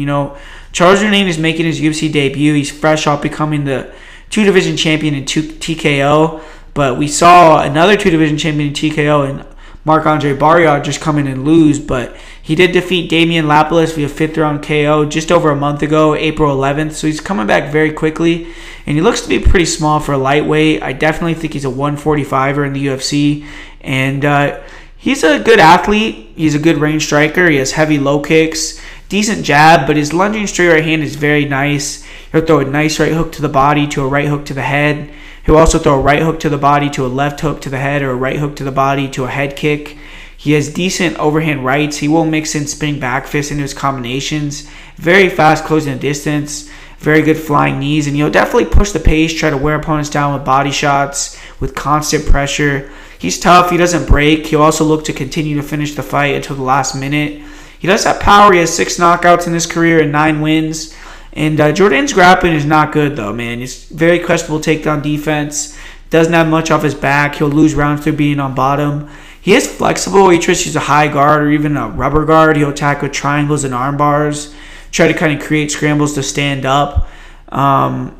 Charles Jourdain is making his UFC debut. He's fresh off becoming the 2-division champion in TKO. But we saw another 2-division champion in TKO and Marc-Andre Barriault just come in and lose. But he did defeat Damian Lapalus via 5th round KO just over a month ago, April 11th. So he's coming back very quickly. And he looks to be pretty small for a lightweight. I definitely think he's a 145er in the UFC. And he's a good athlete. He's a good range striker. He has heavy low kicks, decent jab, but his lunging straight right hand is very nice. He'll throw a nice right hook to the body to a right hook to the head. He'll also throw a right hook to the body to a left hook to the head, or a right hook to the body to a head kick. He has decent overhand rights. He will mix in spinning back fists into his combinations. Very fast closing the distance. Very good flying knees. And he'll definitely push the pace, try to wear opponents down with body shots, with constant pressure. He's tough. He doesn't break. He'll also look to continue to finish the fight until the last minute. He does have power. He has 6 knockouts in his career and 9 wins. And Jourdain's grappling is not good, though, man. He's very questionable takedown defense. Doesn't have much off his back. He'll lose rounds through being on bottom. He is flexible. He tries to use a high guard or even a rubber guard. He'll attack with triangles and arm bars. Try to kind of create scrambles to stand up. I've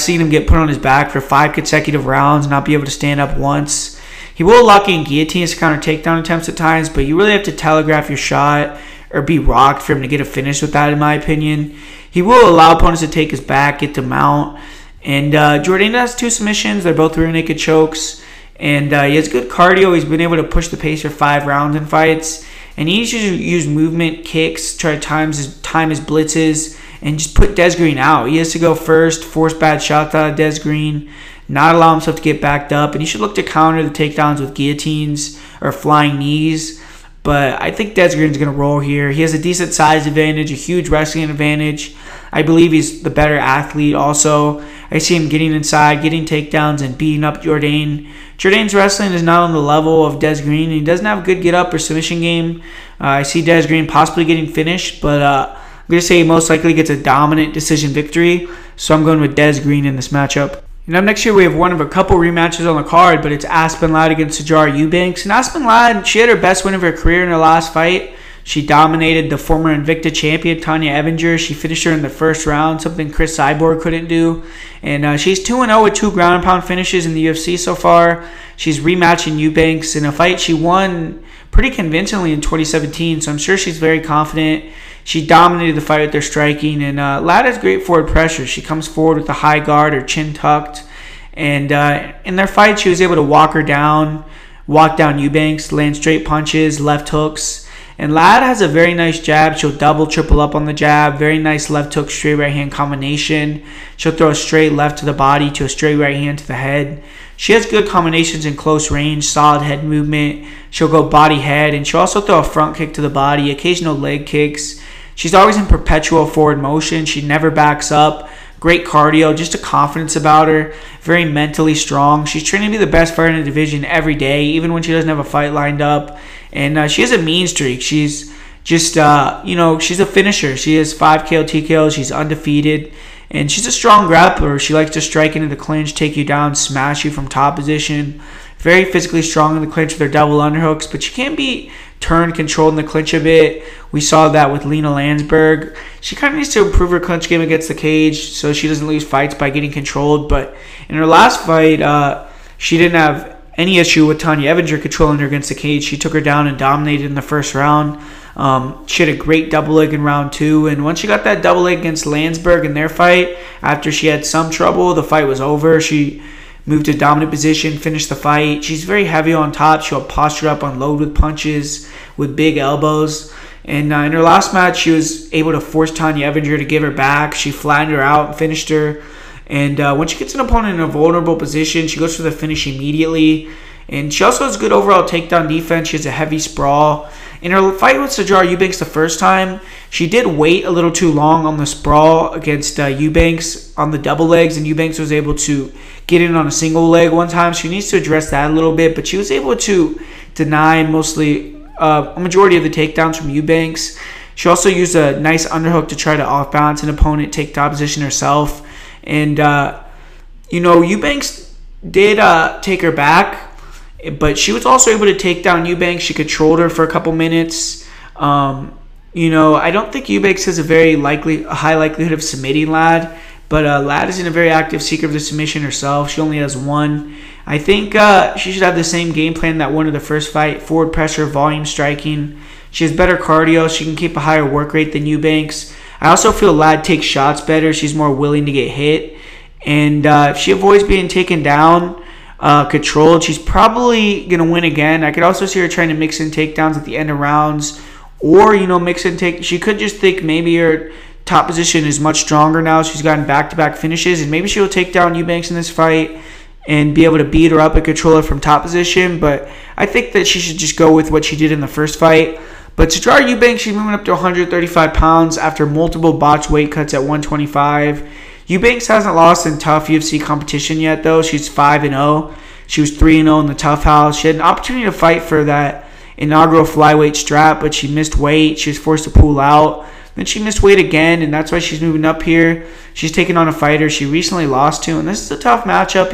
seen him get put on his back for 5 consecutive rounds and not be able to stand up once. He will lock in guillotines to counter takedown attempts at times, but you really have to telegraph your shot or be rocked for him to get a finish with that, in my opinion. He will allow opponents to take his back, get to mount. And Jourdain has 2 submissions. They're both rear naked chokes. And he has good cardio. He's been able to push the pace for 5 rounds in fights. And he needs to use movement, kicks, try to time his blitzes, and just put Des Green out. He has to go first, force bad shots out of Des Green, not allow himself to get backed up. And he should look to counter the takedowns with guillotines or flying knees. But I think Des Green's going to roll here. He has a decent size advantage, a huge wrestling advantage. I believe he's the better athlete also. I see him getting inside, getting takedowns, and beating up Jourdain. Jourdain's wrestling is not on the level of Des Green. He doesn't have a good get-up or submission game. I see Des Green possibly getting finished, but I'm going to say he most likely gets a dominant decision victory. So I'm going with Des Green in this matchup. And up next year, we have one of a couple rematches on the card, but it's Aspen Ladd against Sijara Eubanks. And Aspen Ladd, she had her best win of her career in her last fight. She dominated the former Invicta champion, Tanya Evinger. She finished her in the first round, something Chris Cyborg couldn't do. And she's 2-0 with 2 ground and pound finishes in the UFC so far. She's rematching Eubanks in a fight she won pretty convincingly in 2017, so I'm sure she's very confident. She dominated the fight with her striking, and Ladd has great forward pressure. She comes forward with a high guard, her chin tucked, and in their fight, she was able to walk down Eubanks, land straight punches, left hooks, And Ladd has a very nice jab. She'll double, triple up on the jab. Very nice left hook, straight right hand combination. She'll throw a straight left to the body to a straight right hand to the head. She has good combinations in close range, solid head movement. She'll go body head, and she'll also throw a front kick to the body, occasional leg kicks. She's always in perpetual forward motion. She never backs up. Great cardio, just a confidence about her. Very mentally strong. She's training to be the best fighter in the division every day, even when she doesn't have a fight lined up. And she has a mean streak. She's just, she's a finisher. She has 5 KO, TKO. She's undefeated. And she's a strong grappler. She likes to strike into the clinch, take you down, smash you from top position. Very physically strong in the clinch with her double underhooks, but she can be turned, controlled in the clinch a bit. We saw that with Lena Landsberg. She kind of needs to improve her clinch game against the cage so she doesn't lose fights by getting controlled. But in her last fight, she didn't have any issue with Tanya Evinger controlling her against the cage. She took her down and dominated in the first round. She had a great double leg in round 2, and once she got that double leg against Landsberg in their fight, after she had some trouble, the fight was over. She moved to dominant position, finished the fight. She's very heavy on top. She'll posture up, unload with punches, with big elbows. And in her last match, she was able to force Tanya Evinger to give her back. She flattened her out and finished her. And when she gets an opponent in a vulnerable position, she goes for the finish immediately. And she also has good overall takedown defense. She has a heavy sprawl. In her fight with Sijara Eubanks the first time, she did wait a little too long on the sprawl against Eubanks on the double legs, and Eubanks was able to get in on a single leg one time. She needs to address that a little bit, but she was able to deny mostly a majority of the takedowns from Eubanks. She also used a nice underhook to try to off-balance an opponent, take top position herself. And, Eubanks did take her back, but she was also able to take down Eubanks. She controlled her for a couple minutes. I don't think Eubanks has a high likelihood of submitting Ladd, but Ladd isn't a very active seeker of the submission herself. She only has one. I think she should have the same game plan that won her the first fight: forward pressure, volume striking. She has better cardio. She can keep a higher work rate than Eubanks. I also feel Ladd takes shots better. She's more willing to get hit. And if she avoids being taken down, controlled, she's probably going to win again. I could also see her trying to mix in takedowns at the end of rounds. Or, mix in take. She could just think maybe her top position is much stronger now. She's gotten back-to-back finishes. And maybe she'll take down Eubanks in this fight and be able to beat her up and control her from top position. But I think that she should just go with what she did in the first fight. But Sijara Eubanks, she's moving up to 135 pounds after multiple botched weight cuts at 125. Eubanks hasn't lost in tough UFC competition yet, though. She's 5-0. She was 3-0 in the Tough House. She had an opportunity to fight for that inaugural flyweight strap, but she missed weight. She was forced to pull out. Then she missed weight again, and that's why she's moving up here. She's taking on a fighter she recently lost to, and this is a tough matchup,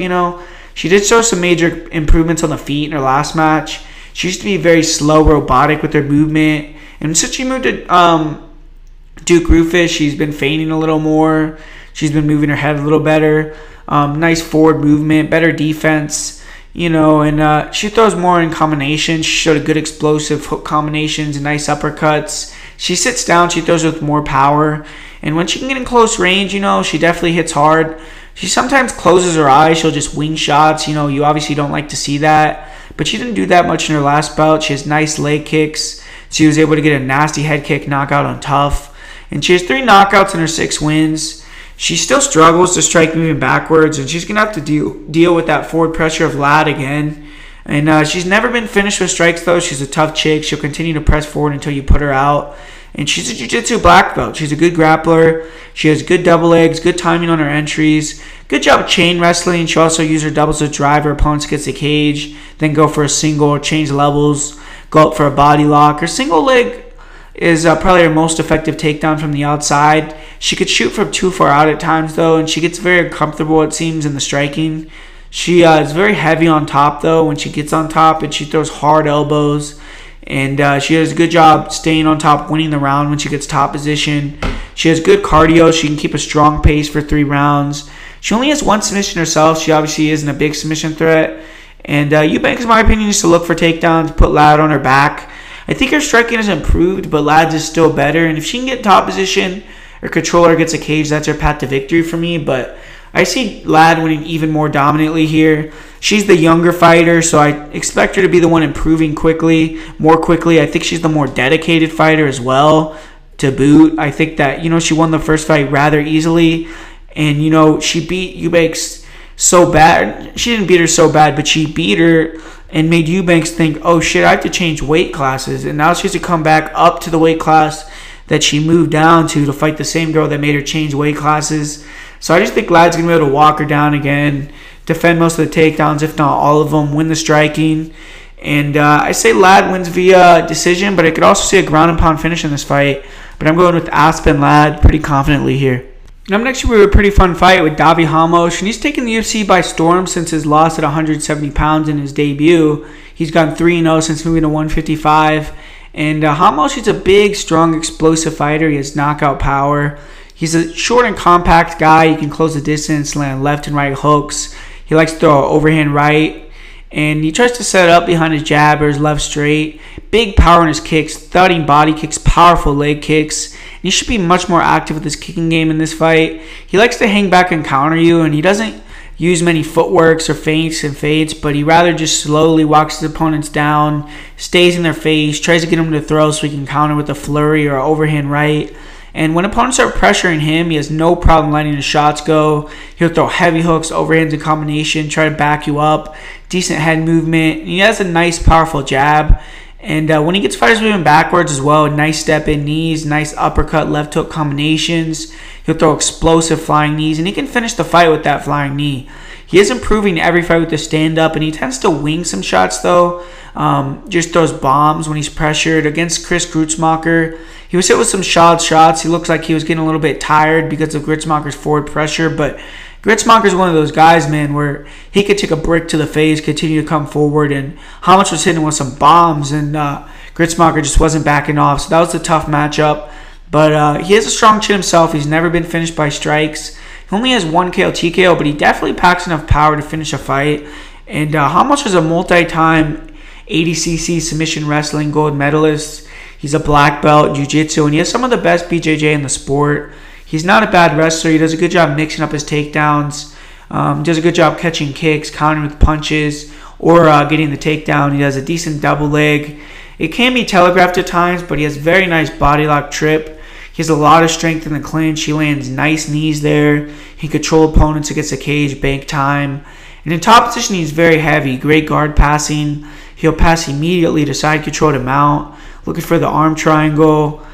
She did show some major improvements on the feet in her last match. She used to be very slow, robotic with her movement. And since she moved to Duke Roufus, she's been feigning a little more. She's been moving her head a little better. Nice forward movement, better defense, and she throws more in combinations. She showed a good explosive hook combinations and nice uppercuts. She sits down, she throws with more power. And when she can get in close range, she definitely hits hard. She sometimes closes her eyes. She'll just wing shots. You obviously don't like to see that. But she didn't do that much in her last bout. She has nice leg kicks. She was able to get a nasty head kick knockout on Tough. And she has 3 knockouts in her 6 wins. She still struggles to strike moving backwards, and she's going to have to deal with that forward pressure of Ladd again. And she's never been finished with strikes, though. She's a tough chick. She'll continue to press forward until you put her out. And she's a jiu-jitsu black belt. She's a good grappler. She has good double legs, good timing on her entries, good job chain wrestling. She'll also use her doubles to drive her opponents against the cage, then go for a single, change levels, go up for a body lock. Her single leg is probably her most effective takedown from the outside. She could shoot from too far out at times, though, and she gets very uncomfortable, it seems, in the striking. She is very heavy on top, though, when she gets on top, and she throws hard elbows. And she does a good job staying on top, winning the round when she gets top position. She has good cardio. She can keep a strong pace for 3 rounds. She only has 1 submission herself. She obviously isn't a big submission threat. And Eubanks, in my opinion, needs to look for takedowns, put Ladd on her back. I think her striking has improved, but Ladd's is still better. And if she can get top position or control her against a cage, that's her path to victory for me. But I see Ladd winning even more dominantly here. she's the younger fighter, so I expect her to be the one improving more quickly. I think she's the more dedicated fighter as well, to boot. I think that, she won the first fight rather easily, and, she beat Eubanks so bad. She didn't beat her so bad, but she beat her and made Eubanks think, oh shit, I have to change weight classes, and now she has to come back up to the weight class that she moved down to fight the same girl that made her change weight classes. So I just think Lad's going to be able to walk her down again, defend most of the takedowns, if not all of them, win the striking. And I say Lad wins via decision, but I could also see a ground and pound finish in this fight. But I'm going with Aspen Lad pretty confidently here. And up next, we have a pretty fun fight with Davi Ramos, and he's taken the UFC by storm since his loss at 170 pounds in his debut. He's gone 3-0 since moving to 155. And Ramos, he's a big, strong, explosive fighter. He has knockout power. He's a short and compact guy. He can close the distance, land left and right hooks. He likes to throw an overhand right. And he tries to set up behind his jab or his left straight. Big power in his kicks, thudding body kicks, powerful leg kicks. And he should be much more active with his kicking game in this fight. He likes to hang back and counter you, and he doesn't use many footworks or feints and fades, but he rather just slowly walks his opponents down, stays in their face, tries to get them to throw so he can counter with a flurry or an overhand right. And when opponents are pressuring him, he has no problem letting his shots go. He'll throw heavy hooks, overhands in combination, try to back you up, decent head movement. And he has a nice, powerful jab. And when he gets fighters moving backwards as well, nice step in knees, nice uppercut, left hook combinations. He'll throw explosive flying knees, and he can finish the fight with that flying knee. He is improving every fight with the stand-up, and he tends to wing some shots, though. Just throws bombs when he's pressured. Against Chris Grutzmacher, he was hit with some shot shots. He looks like he was getting a little bit tired because of Grutzmacher's forward pressure, but Grutzmacher's one of those guys, man, where he could take a brick to the face, continue to come forward, and Heinisch was hitting with some bombs, and Grutzmacher just wasn't backing off, so that was a tough matchup. But he has a strong chin himself. He's never been finished by strikes. He only has one KO TKO, but he definitely packs enough power to finish a fight. And Heinisch is a multi-time ADCC submission wrestling gold medalist. He's a black belt in jiu-jitsu, and he has some of the best BJJ in the sport. He's not a bad wrestler. He does a good job mixing up his takedowns. Does a good job catching kicks, countering with punches, or getting the takedown. He does a decent double leg. It can be telegraphed at times, but he has very nice body lock trip. He has a lot of strength in the clinch. He lands nice knees there. He controls opponents against the cage, bank time. And in top position, he's very heavy. Great guard passing. He'll pass immediately to side control to mount. Looking for the arm triangle.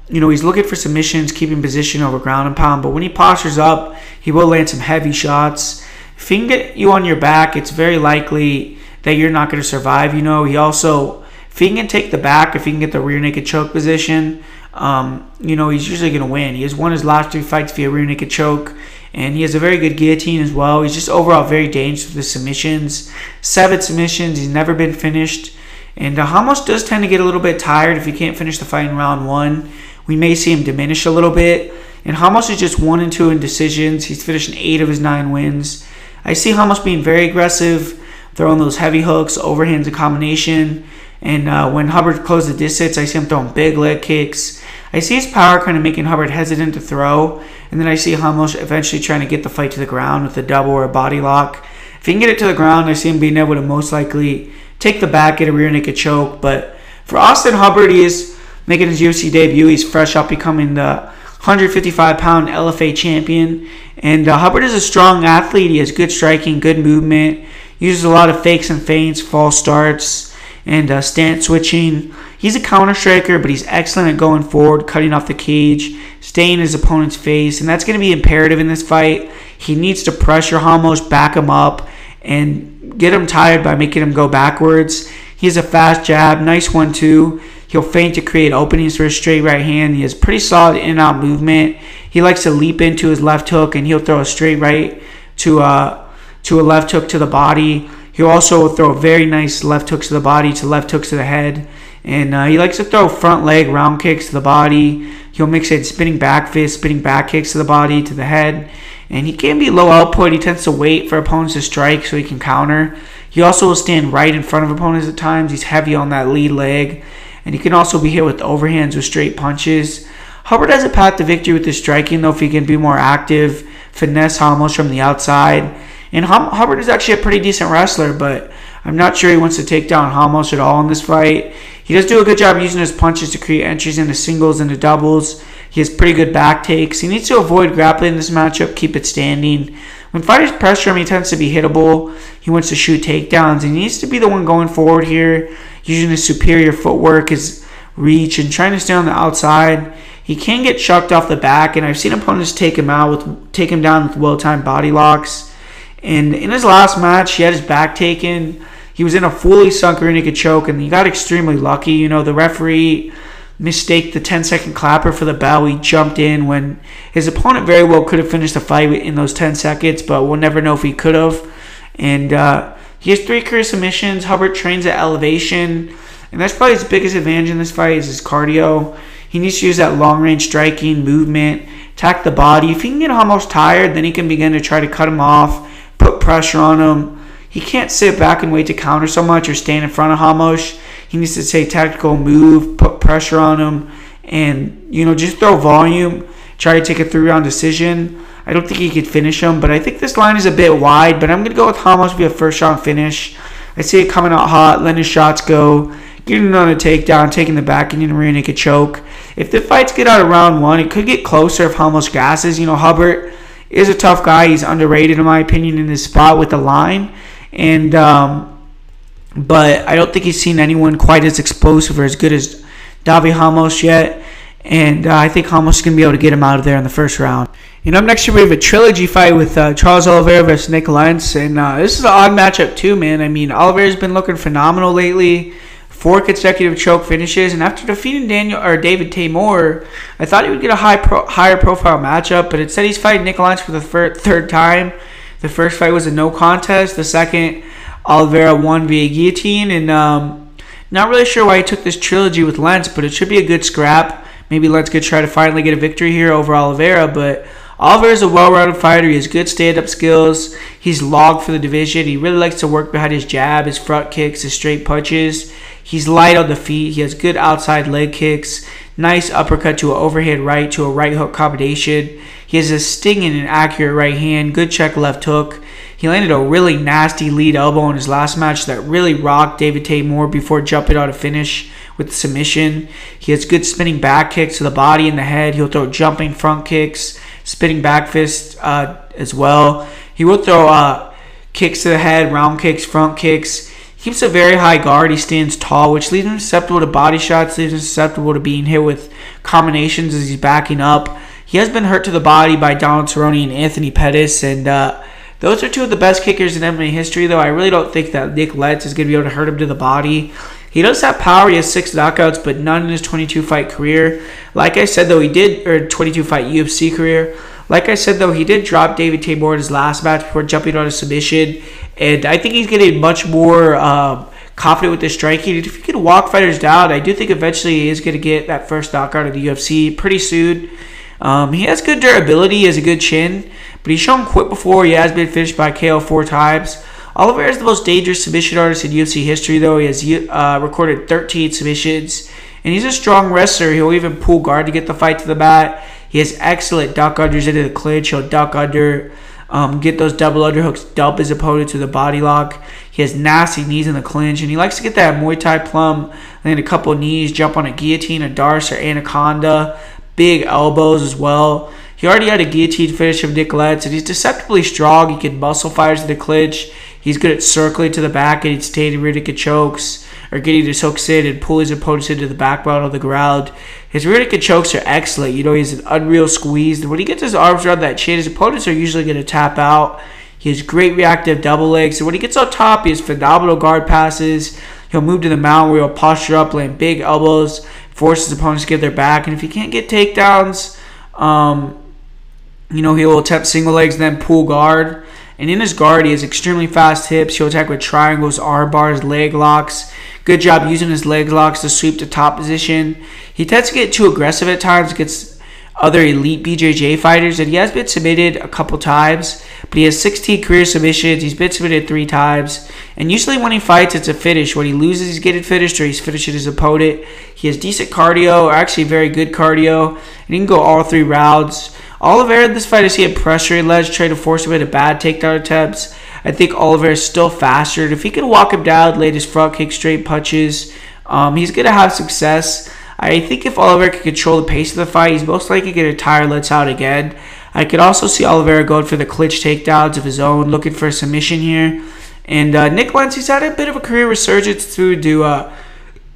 He's looking for submissions, keeping position over ground and pound. But when he postures up, he will land some heavy shots. If he can get you on your back, it's very likely that you're not going to survive. If he can take the back, if he can get the rear naked choke position, he's usually going to win. He has won his last 3 fights via rear naked choke, and he has a very good guillotine as well. He's just overall very dangerous with his submissions. 7 submissions. He's never been finished. And Ramos does tend to get a little bit tired if he can't finish the fight in round 1. We may see him diminish a little bit. And Ramos is just 1-2 in decisions. He's finished 8 of his 9 wins. I see Ramos being very aggressive, throwing those heavy hooks, overhands in combination. And when Hubbard closes the distance, I see him throwing big leg kicks. I see his power kind of making Hubbard hesitant to throw. And then I see Ramos eventually trying to get the fight to the ground with a double or a body lock. If he can get it to the ground, I see him being able to most likely take the back, get a rear naked choke. But for Austin Hubbard, he is making his UFC debut. He's fresh out becoming the 155-pound LFA champion. And Hubbard is a strong athlete. He has good striking, good movement. Uses a lot of fakes and feints, false starts, and stance switching. He's a counter striker, but he's excellent at going forward, cutting off the cage, staying in his opponent's face. And that's going to be imperative in this fight. He needs to pressure Ramos, back him up, and get him tired by making him go backwards. He has a fast jab, nice 1-2. He'll feint to create openings for his straight right hand. He has pretty solid in and out movement. He likes to leap into his left hook, and he'll throw a straight right to a left hook to the body. He'll also throw very nice left hooks to the body, to left hooks to the head. And he likes to throw front leg round kicks to the body. He'll mix in spinning back fists, spinning back kicks to the body, to the head. And he can be low output. He tends to wait for opponents to strike so he can counter. He also will stand right in front of opponents at times. He's heavy on that lead leg. And he can also be hit with overhands with straight punches. Hubbard has a path to victory with his striking, though, if he can be more active, finesse Ramos from the outside. And Hubbard is actually a pretty decent wrestler, but I'm not sure he wants to take down Ramos at all in this fight. He does do a good job using his punches to create entries into singles and doubles. He has pretty good back takes. He needs to avoid grappling in this matchup, keep it standing. When fighters pressure him, he tends to be hittable. He wants to shoot takedowns. He needs to be the one going forward here, using his superior footwork, his reach, and trying to stay on the outside. He can get chucked off the back, and I've seen opponents take him down with well-timed body locks. And in his last match, he had his back taken. He was in a fully sunk rear naked choke, and he got extremely lucky. You know, the referee mistaked the 10-second clapper for the bell. He jumped in when his opponent very well could have finished the fight in those 10 seconds, but we'll never know if he could have. And he has 3 career submissions. Hubbard trains at elevation, and that's probably his biggest advantage in this fight is his cardio. He needs to use that long-range striking, movement, attack the body. If he can get almost tired, then he can begin to try to cut him off, put pressure on him. He can't sit back and wait to counter so much or stand in front of Ramos. He needs to take tactical move, put pressure on him, and, you know, just throw volume, try to take a 3-round decision. I don't think he could finish him, but I think this line is a bit wide, but I'm going to go with Ramos via first-round finish. I see it coming out hot, letting his shots go, getting on a takedown, taking the back and in a rear naked choke. If the fights get out of round 1, it could get closer if Ramos gasses. You know, Hubbard is a tough guy. He's underrated, in my opinion, in this spot with the line. And but I don't think he's seen anyone quite as explosive or as good as Davi Ramos yet. And I think Ramos is going to be able to get him out of there in the first round. And up next, we have a trilogy fight with Charles Oliveira versus Nick Lentz. And this is an odd matchup too, man. I mean, Oliveira's been looking phenomenal lately. 4 consecutive choke finishes. And after defeating David Tamor, I thought he would get a higher profile matchup. But instead, he's fighting Nick Lentz for the third time. The first fight was a no contest. The second, Oliveira won via guillotine. And not really sure why he took this trilogy with Lentz, but it should be a good scrap. Maybe Lentz could try to finally get a victory here over Oliveira. But Oliveira is a well-rounded fighter. He has good stand-up skills. He's logged for the division. He really likes to work behind his jab, his front kicks, his straight punches. He's light on the feet. He has good outside leg kicks. Nice uppercut to an overhead right to a right hook combination. He has a stinging and accurate right hand. Good check left hook. He landed a really nasty lead elbow in his last match that really rocked David Tamor before jumping out a finish with submission. He has good spinning back kicks to the body and the head. He'll throw jumping front kicks, spinning back fists as well. He will throw kicks to the head, round kicks, front kicks. He keeps a very high guard. He stands tall, which leaves him susceptible to body shots, leaves him susceptible to being hit with combinations as he's backing up. He has been hurt to the body by Donald Cerrone and Anthony Pettis, and those are 2 of the best kickers in MMA history, though I really don't think that Nick Lentz is going to be able to hurt him to the body. He does have power. He has 6 knockouts, but none in his 22-fight career. Like I said, though, 22-fight UFC career. Like I said, though, he did drop David Tamor in his last match before jumping on a submission. And I think he's getting much more confident with his striking. If he can walk fighters down, I do think eventually he is going to get that first knockout of the UFC pretty soon. He has good durability. He has a good chin. But he's shown quit before. He has been finished by KO 4 times. Oliveira is the most dangerous submission artist in UFC history, though. He has recorded 13 submissions. And he's a strong wrestler. He'll even pull guard to get the fight to the mat. He has excellent duck unders into the clinch. He'll duck under, get those double underhooks, dump his opponent to the body lock. He has nasty knees in the clinch, and he likes to get that Muay Thai plum, land a couple of knees, jump on a guillotine, a Arce, or anaconda. Big elbows as well. He already had a guillotine finish of Nick Lentz, and he's deceptively strong. He can muscle fires in the clinch. He's good at circling to the back and staying rear naked chokes, or getting his hooks in and pull his opponents into the background on the ground. His rear naked chokes are excellent. You know, he's an unreal squeeze. And when he gets his arms around that chin, his opponents are usually going to tap out. He has great reactive double legs. And when he gets on top, he has phenomenal guard passes. He'll move to the mount where he'll posture up, land big elbows, force his opponents to get their back. And if he can't get takedowns, he will attempt single legs, then pull guard. And in his guard, he has extremely fast hips. He'll attack with triangles, arm bars, leg locks. Good job using his leg locks to sweep to top position. He tends to get too aggressive at times against other elite BJJ fighters, and he has been submitted a couple times, but he has 16 career submissions. He's been submitted 3 times, and usually when he fights, it's a finish. When he loses, he's getting finished, or he's finishing his opponent. He has decent cardio, or actually very good cardio, and he can go all 3 rounds. Oliveira in this fight, I see him pressuring Ledge, trying to force him into bad takedown attempts. I think Oliveira is still faster. And if he can walk him down, land his front kick, straight punches, he's going to have success. I think if Oliveira can control the pace of the fight, he's most likely going to tire Lentz out again. I could also see Oliveira going for the clinch takedowns of his own, looking for a submission here. And Nick Lentz, he's had a bit of a career resurgence through the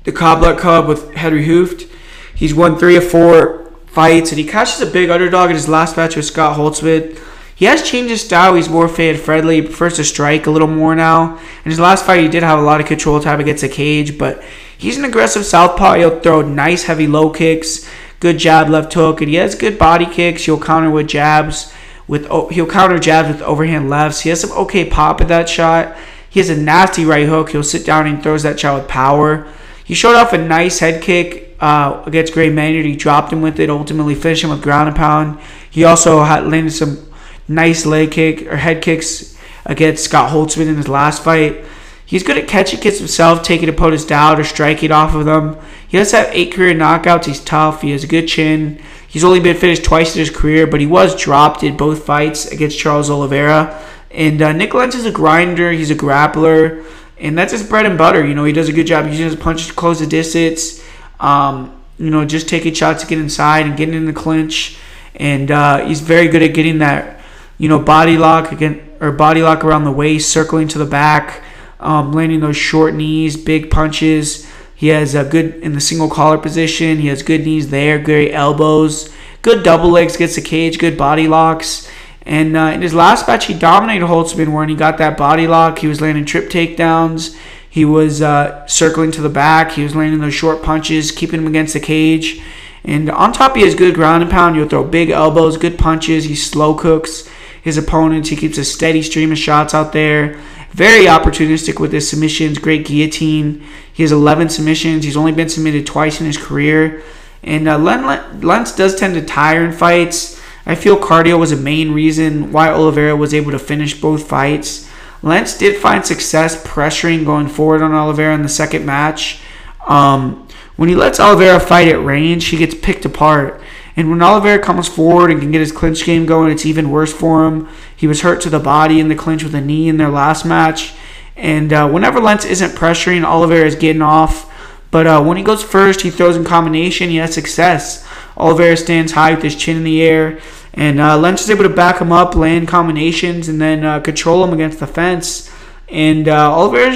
Coblet Cup with Henry Hooft. He's won 3 of 4 fights, and he catches a big underdog in his last match with Scott Holtzman. He has changed his style. He's more fan-friendly. He prefers to strike a little more now. In his last fight, he did have a lot of control time against the cage, but he's an aggressive southpaw. He'll throw nice, heavy low kicks, good jab, left hook, and he has good body kicks. He'll counter with jabs. He'll counter jabs with overhand lefts. He has some okay pop in that shot. He has a nasty right hook. He'll sit down and throws that shot with power. He showed off a nice head kick against Gray Maynard. He dropped him with it, ultimately finished him with ground and pound. He also landed some nice leg kick or head kicks against Scott Holtzman in his last fight. He's good at catching kicks himself, taking opponents down or striking off of them. He does have 8 career knockouts. He's tough. He has a good chin. He's only been finished twice in his career, but he was dropped in both fights against Charles Oliveira. And Nick Lentz is a grinder. He's a grappler. And that's his bread and butter. You know, he does a good job using his punches to close the distance. Just taking shots to get inside and getting in the clinch. And he's very good at getting that, body lock around the waist, circling to the back, landing those short knees, big punches. He has a good in the single collar position. He has good knees there, great elbows, good double legs, gets the cage, good body locks. And in his last match, he dominated Holtzman when he got that body lock. He was landing trip takedowns. He was circling to the back. He was landing those short punches, keeping him against the cage. And on top, he has good ground and pound. He'll throw big elbows, good punches. He slow cooks his opponents. He keeps a steady stream of shots out there. Very opportunistic with his submissions. Great guillotine. He has 11 submissions. He's only been submitted twice in his career. And Lentz does tend to tire in fights. I feel cardio was a main reason why Oliveira was able to finish both fights. Lentz did find success pressuring going forward on Oliveira in the second match. When he lets Oliveira fight at range, he gets picked apart. And when Oliveira comes forward and can get his clinch game going, it's even worse for him. He was hurt to the body in the clinch with a knee in their last match. And whenever Lentz isn't pressuring, Oliveira is getting off. But when he goes first, he throws in combination, he has success. Oliveira stands high with his chin in the air. And Lentz is able to back him up, land combinations, and then control him against the fence. And Oliveira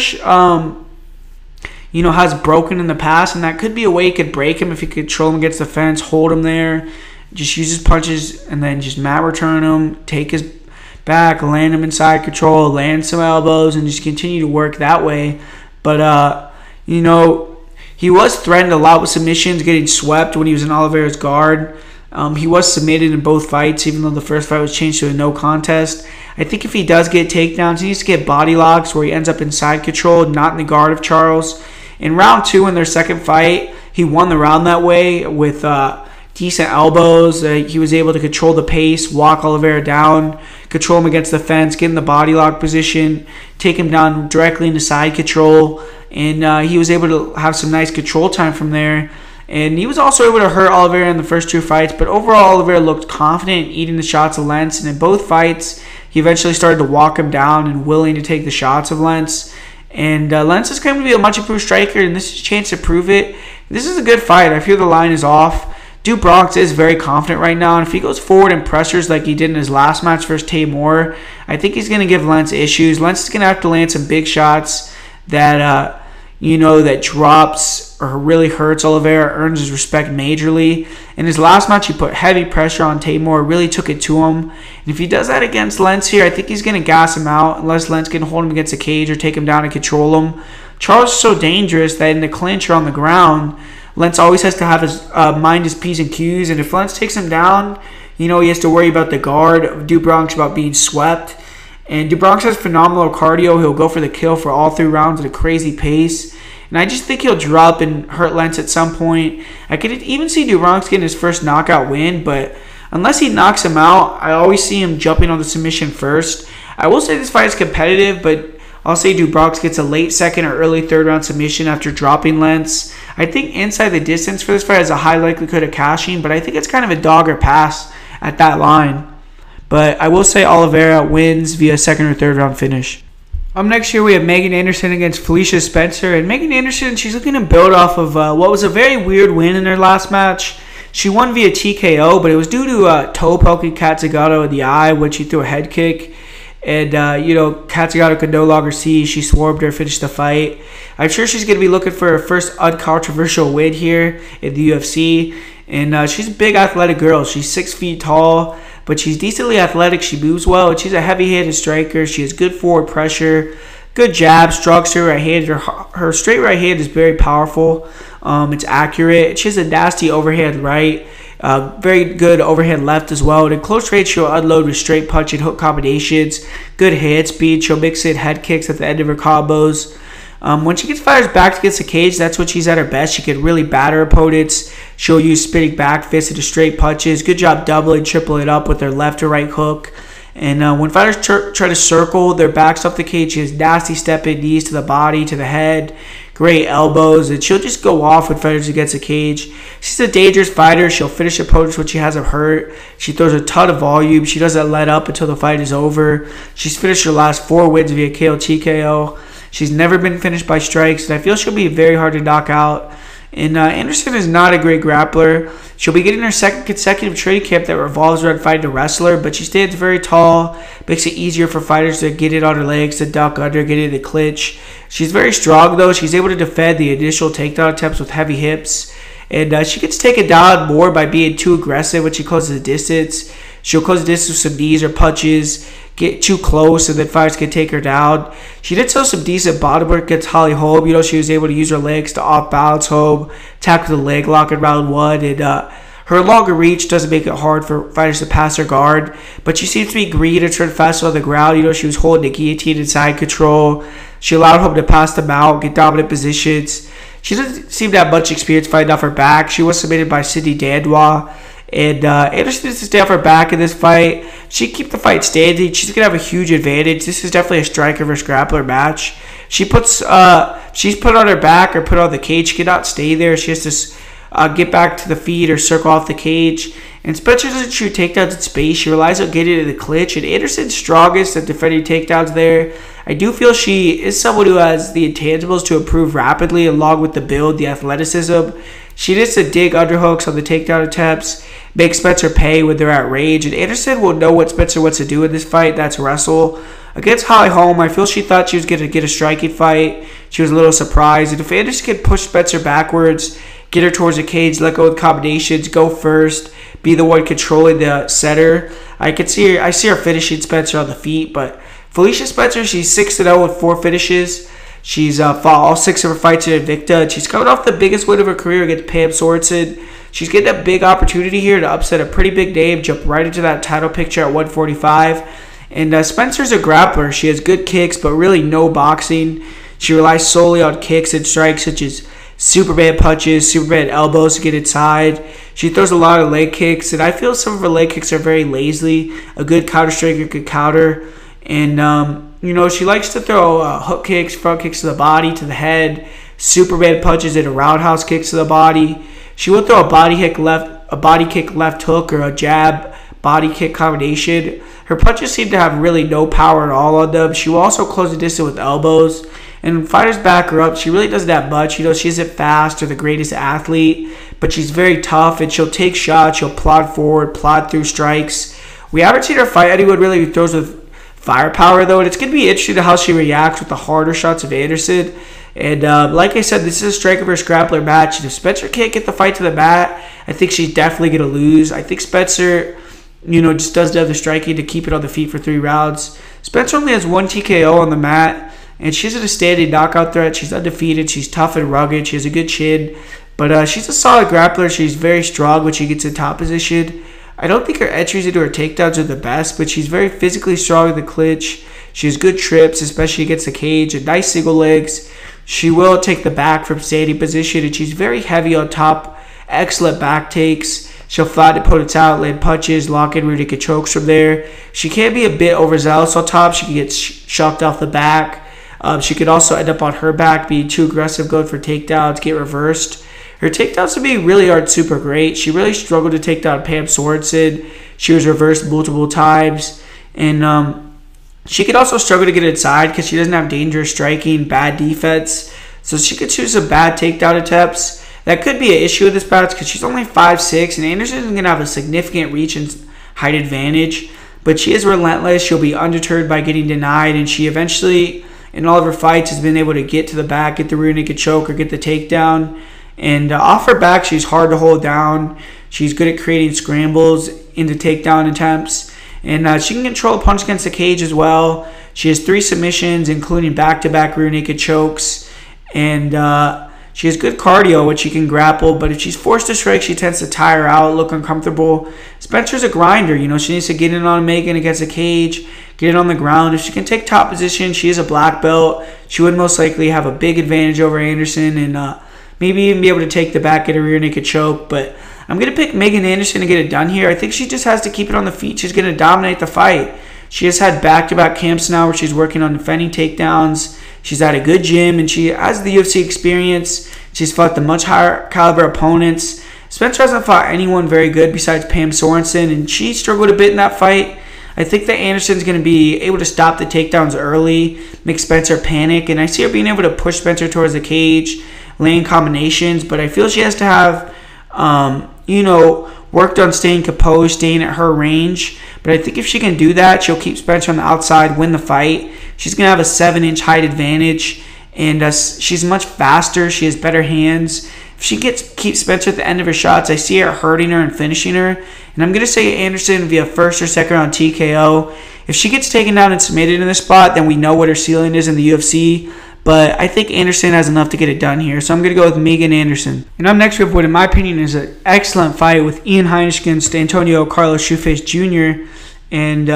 has broken in the past, and that could be a way he could break him if he could control him against the fence, hold him there, just use his punches, and then just mat return him, take his back, land him inside control, land some elbows, and just continue to work that way. But, he was threatened a lot with submissions, getting swept when he was in Oliveira's guard. He was submitted in both fights, even though the first fight was changed to a no contest. I think if he does get takedowns, he needs to get body locks where he ends up inside control, not in the guard of Charles. In round 2 in their second fight, he won the round that way with decent elbows. He was able to control the pace, walk Oliveira down, control him against the fence, get in the body lock position, take him down directly into side control. And he was able to have some nice control time from there. And he was also able to hurt Oliveira in the first 2 fights. But overall, Oliveira looked confident in eating the shots of Lentz. And in both fights, he eventually started to walk him down and willing to take the shots of Lentz. And Lentz is going to be a much improved striker, and this is a chance to prove it. This is a good fight. I feel the line is off. Duke Bronx is very confident right now, and if he goes forward and pressures like he did in his last match versus Tamor, I think he's going to give Lentz issues. Lentz is going to have to land some big shots that that drops or really hurts Oliveira, earns his respect majorly. In his last match, he put heavy pressure on Tamor, really took it to him. And if he does that against Lentz here, I think he's going to gas him out unless Lentz can hold him against a cage or take him down and control him. Charles is so dangerous that in the clinch or on the ground, Lentz always has to have his mind his P's and Q's. And if Lentz takes him down, he has to worry about the guard of Duke Bronx about being swept. And DuBronx has phenomenal cardio. He'll go for the kill for all 3 rounds at a crazy pace. And I just think he'll drop and hurt Lentz at some point. I could even see DuBronx getting his first knockout win, but unless he knocks him out, I always see him jumping on the submission first. I will say this fight is competitive, but I'll say DuBronx gets a late second or early third round submission after dropping Lentz. I think inside the distance for this fight has a high likelihood of cashing, but I think it's kind of a dog or pass at that line. But I will say Oliveira wins via second or third round finish. Up next here, we have Megan Anderson against Felicia Spencer. And Megan Anderson, she's looking to build off of what was a very weird win in her last match. She won via TKO, but it was due to toe poking Katsugado in the eye when she threw a head kick. And, Katsugado could no longer see. She swarmed her, finished the fight. I'm sure she's going to be looking for her first uncontroversial win here in the UFC. And she's a big athletic girl. She's 6 feet tall, but she's decently athletic. She moves well, and she's a heavy-handed striker. She has good forward pressure, good jab, strong straight right hand. Her straight right hand is very powerful. It's accurate. She has a nasty overhand right. Very good overhand left as well. And in close range, she'll unload with straight punch and hook combinations. Good hand speed. She'll mix in head kicks at the end of her combos. When she gets fires back against the cage, that's when she's at her best. She can really batter opponents. She'll use spinning back fists into straight punches. Good job doubling, tripling up with her left or right hook. And when fighters try to circle their backs off the cage, she has nasty step-in knees to the body, to the head. Great elbows, and she'll just go off when fighters against the cage. She's a dangerous fighter. She'll finish opponents when she has them hurt. She throws a ton of volume. She doesn't let up until the fight is over. She's finished her last 4 wins via KO TKO. She's never been finished by strikes, and I feel she'll be very hard to knock out. And Anderson is not a great grappler. She'll be getting her second consecutive training camp that revolves around fighting a wrestler, but she stands very tall, makes it easier for fighters to get it on her legs, to duck under, get in the clinch. She's very strong, though. She's able to defend the initial takedown attempts with heavy hips, and she gets taken down more by being too aggressive when she closes the distance. She'll close the distance with some knees or punches, get too close, and then fighters can take her down. She did some decent bottom work against Holly Holm. She was able to use her legs to off-balance Holm, attack with a leg lock in round 1, and her longer reach doesn't make it hard for fighters to pass her guard, but she seems to be green and turn faster on the ground. She was holding the guillotine in side control. She allowed Holm to pass them out, get dominant positions. She doesn't seem to have much experience fighting off her back. She was submitted by Sydney Dandois. And Anderson needs to stay off her back in this fight. She can keep the fight standing. She's going to have a huge advantage. This is definitely a striker versus grappler match. She's put on her back or put on the cage. She cannot stay there. She has to get back to the feet or circle off the cage. And Spencer doesn't shoot takedowns in space. She relies on getting in the clinch. And Anderson's strongest at defending takedowns there. I do feel she is someone who has the intangibles to improve rapidly, along with the build, the athleticism. She needs to dig underhooks on the takedown attempts, make Spencer pay when they're at range, and Anderson will know what Spencer wants to do in this fight. That's wrestle. Against Holly Holm, I feel she thought she was going to get a striking fight. She was a little surprised. And if Anderson can push Spencer backwards, get her towards the cage, let go with combinations, go first, be the one controlling the center, I see her finishing Spencer on the feet. But Felicia Spencer, she's 6-0 with 4 finishes. She's fought all 6 of her fights in Invicta, and she's coming off the biggest win of her career against Pam Sorensen. She's getting a big opportunity here to upset a pretty big name, jump right into that title picture at 145. And Spencer's a grappler. She has good kicks, but really no boxing. She relies solely on kicks and strikes, such as Superman punches, Superman elbows to get inside. She throws a lot of leg kicks, and I feel some of her leg kicks are very lazy. A good counter striker could counter. And, she likes to throw hook kicks, front kicks to the body, to the head, Superman punches and roundhouse kicks to the body. She will throw a body kick left hook or a jab body kick combination. Her punches seem to have really no power at all on them. She will also close the distance with elbows. And when fighters back her up, she really doesn't have much. She isn't fast or the greatest athlete, but she's very tough, and she'll take shots. She'll plod forward, plod through strikes. We haven't seen her fight anyone really who throws with firepower, though, and it's going to be interesting to how she reacts with the harder shots of Anderson. And like I said, this is a striker versus grappler match. And if Spencer can't get the fight to the mat, I think she's definitely going to lose. I think Spencer, just doesn't have the striking to keep it on the feet for 3 rounds. Spencer only has 1 TKO on the mat, and she's a standing knockout threat. She's undefeated. She's tough and rugged. She has a good chin. But she's a solid grappler. She's very strong when she gets in top position. I don't think her entries into her takedowns are the best, but she's very physically strong in the clinch. She has good trips, especially against the cage, and nice single legs. She will take the back from standing position, and she's very heavy on top. Excellent back takes. She'll flatten opponents out, land punches, lock in rear naked chokes from there. She can be a bit overzealous on top. She can get shocked off the back. She could also end up on her back, being too aggressive, going for takedowns, get reversed. Her takedowns to me really aren't super great. She really struggled to take down Pam Sorensen. She was reversed multiple times. And she could also struggle to get inside because she doesn't have dangerous striking, bad defense. So she could choose some bad takedown attempts. That could be an issue with this bout because she's only 5'6", and Anderson is going to have a significant reach and height advantage. But she is relentless. She'll be undeterred by getting denied, and she eventually, in all of her fights, has been able to get to the back, get the rear naked choke, or get the takedown. And off her back, she's hard to hold down. She's good at creating scrambles into takedown attempts. And she can control a punch against the cage as well. She has 3 submissions, including back-to-back rear naked chokes. And she has good cardio, which she can grapple. But if she's forced to strike, she tends to tire out, look uncomfortable. Spencer's a grinder. She needs to get in on Megan against the cage, get it on the ground. If she can take top position, she is a black belt. She would most likely have a big advantage over Anderson and maybe even be able to take the back, get a rear naked choke. But I'm going to pick Megan Anderson to get it done here. I think she just has to keep it on the feet. She's going to dominate the fight. She has had back-to-back camps now where she's working on defending takedowns. She's at a good gym, and she has the UFC experience. She's fought the much higher caliber opponents. Spencer hasn't fought anyone very good besides Pam Sorensen, and she struggled a bit in that fight. I think that Anderson's going to be able to stop the takedowns early, make Spencer panic, and I see her being able to push Spencer towards the cage, laying combinations, but I feel she has to have worked on staying composed, staying at her range. But I think if she can do that, she'll keep Spencer on the outside, win the fight. She's going to have a 7-inch height advantage, and she's much faster. She has better hands. If she keeps Spencer at the end of her shots, I see her hurting her and finishing her. And I'm going to say Anderson via first or second round TKO. If she gets taken down and submitted in this spot, then we know what her ceiling is in the UFC. But I think Anderson has enough to get it done here. So I'm going to go with Megan Anderson. And up next, we have what, in my opinion, is an excellent fight with Ian Heinisch against Antonio Carlos Shoeface Jr. And,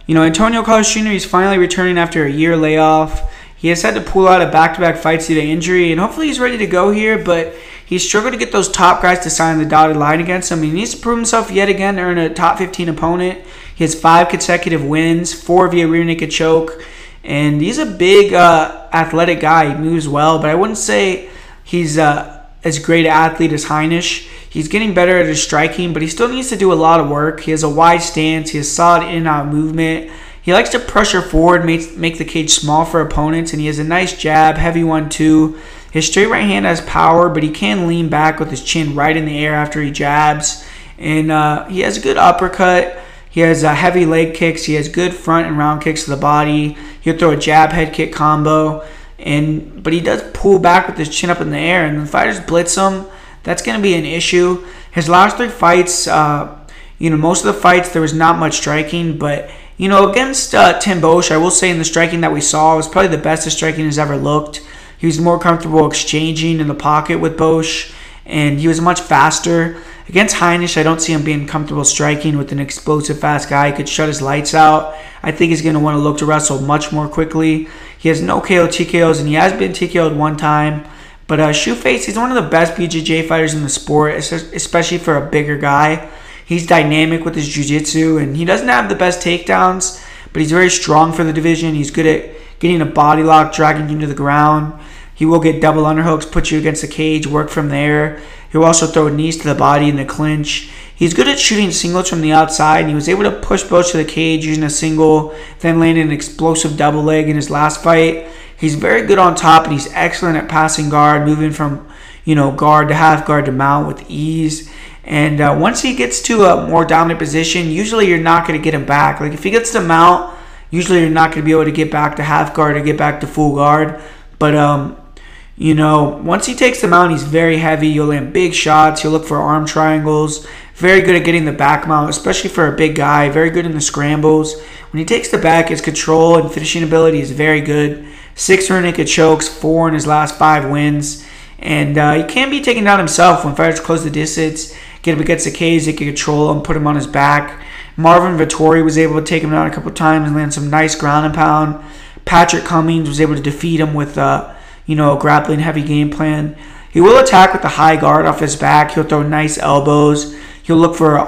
Antonio Carlos Jr. is finally returning after a year layoff. He has had to pull out of back-to-back fights due to injury. And hopefully he's ready to go here. But he's struggled to get those top guys to sign the dotted line against him. He needs to prove himself yet again to earn a top 15 opponent. He has 5 consecutive wins, 4 via rear naked choke. And he's a big athletic guy. He moves well, but I wouldn't say he's as great an athlete as Heinisch. He's getting better at his striking, but he still needs to do a lot of work. He has a wide stance. He has solid in and out movement. He likes to pressure forward, make the cage small for opponents, and he has a nice jab, heavy one too. His straight right hand has power, but he can lean back with his chin right in the air after he jabs. And he has a good uppercut. He has heavy leg kicks. He has good front and round kicks to the body. He'll throw a jab head kick combo. But he does pull back with his chin up in the air. And when fighters blitz him, that's going to be an issue. His last 3 fights, most of the fights, there was not much striking. But, against Tim Boesch, I will say in the striking that we saw, it was probably the best his striking has ever looked. He was more comfortable exchanging in the pocket with Boesch. And he was much faster. Against Heinisch, I don't see him being comfortable striking with an explosive, fast guy. He could shut his lights out. I think he's going to want to look to wrestle much more quickly. He has no KO TKOs, and he has been TKO'd one time. But Shoeface, he's one of the best BJJ fighters in the sport, especially for a bigger guy. He's dynamic with his jiu-jitsu, and he doesn't have the best takedowns, but he's very strong for the division. He's good at getting a body lock, dragging you to the ground. He will get double underhooks, put you against the cage, work from there. He'll also throw knees to the body in the clinch. He's good at shooting singles from the outside, and he was able to push Boesch to the cage using a single, then landed an explosive double leg in his last fight. He's very good on top, and he's excellent at passing guard, moving from guard to half guard to mount with ease. And once he gets to a more dominant position, usually you're not going to get him back. Like if he gets to mount, usually you're not going to be able to get back to half guard or get back to full guard. But once he takes the mount, he's very heavy. You'll land big shots. You'll look for arm triangles. Very good at getting the back mount, especially for a big guy. Very good in the scrambles. When he takes the back, his control and finishing ability is very good. 6 rear naked chokes, 4 in his last 5 wins. And he can be taken down himself when fighters close the distance, get him against the cage, they can control him, put him on his back. Marvin Vettori was able to take him down a couple times and land some nice ground and pound. Patrick Cummins was able to defeat him with a grappling heavy game plan. He will attack with the high guard off his back. He'll throw nice elbows. He'll look for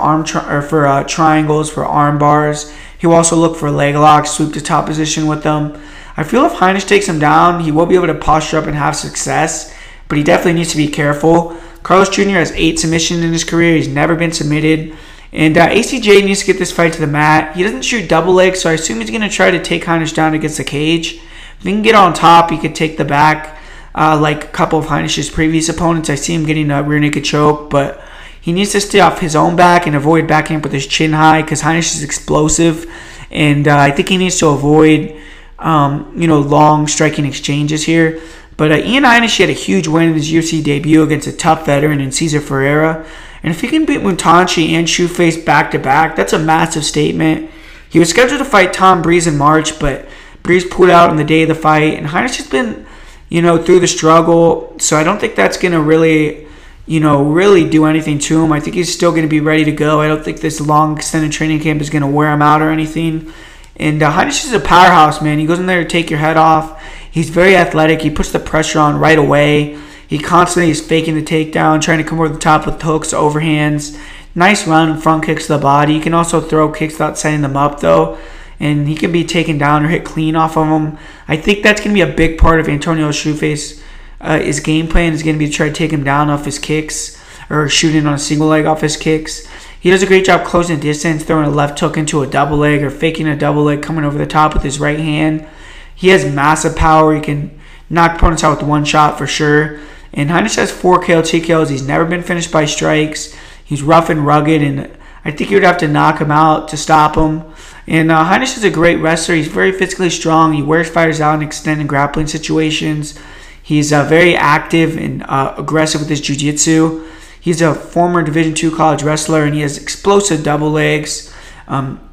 triangles, for arm bars. He'll also look for leg locks, sweep to top position with them. I feel if Heinisch takes him down, he will be able to posture up and have success, but he definitely needs to be careful. Carlos Jr. has 8 submissions in his career. He's never been submitted. And ACJ needs to get this fight to the mat. He doesn't shoot double legs, so I assume he's going to try to take Heinisch down against the cage. If he can get on top, he could take the back like a couple of Heinisch's previous opponents. I see him getting a rear naked choke, but he needs to stay off his own back and avoid backing up with his chin high because Heinisch is explosive. And I think he needs to avoid, long striking exchanges here. But Ian Heinisch had a huge win in his UFC debut against a tough veteran in Cesar Ferreira. And if he can beat Muntachi and Shoeface back-to-back, that's a massive statement. He was scheduled to fight Tom Breeze in March, but Breeze pulled out on the day of the fight. And Heinisch has been, through the struggle. So I don't think that's going to really do anything to him. I think he's still going to be ready to go. I don't think this long extended training camp is going to wear him out or anything. And Heinisch is a powerhouse, man. He goes in there to take your head off. He's very athletic. He puts the pressure on right away. He constantly is faking the takedown, trying to come over the top with hooks, overhands. Nice run and front kicks to the body. He can also throw kicks without setting them up, though. And he can be taken down or hit clean off of them. I think that's going to be a big part of Antonio Shoeface. His game plan is going to be to try to take him down off his kicks or shooting on a single leg off his kicks. He does a great job closing distance, throwing a left hook into a double leg or faking a double leg coming over the top with his right hand. He has massive power. He can knock opponents out with one shot for sure. And Heinisch has 4 KO TKOs. He's never been finished by strikes. He's rough and rugged, and I think you would have to knock him out to stop him. And Heinisch is a great wrestler. He's very physically strong. He wears fighters out in extended grappling situations. He's very active and aggressive with his jiu-jitsu. He's a former Division II college wrestler, and he has explosive double legs.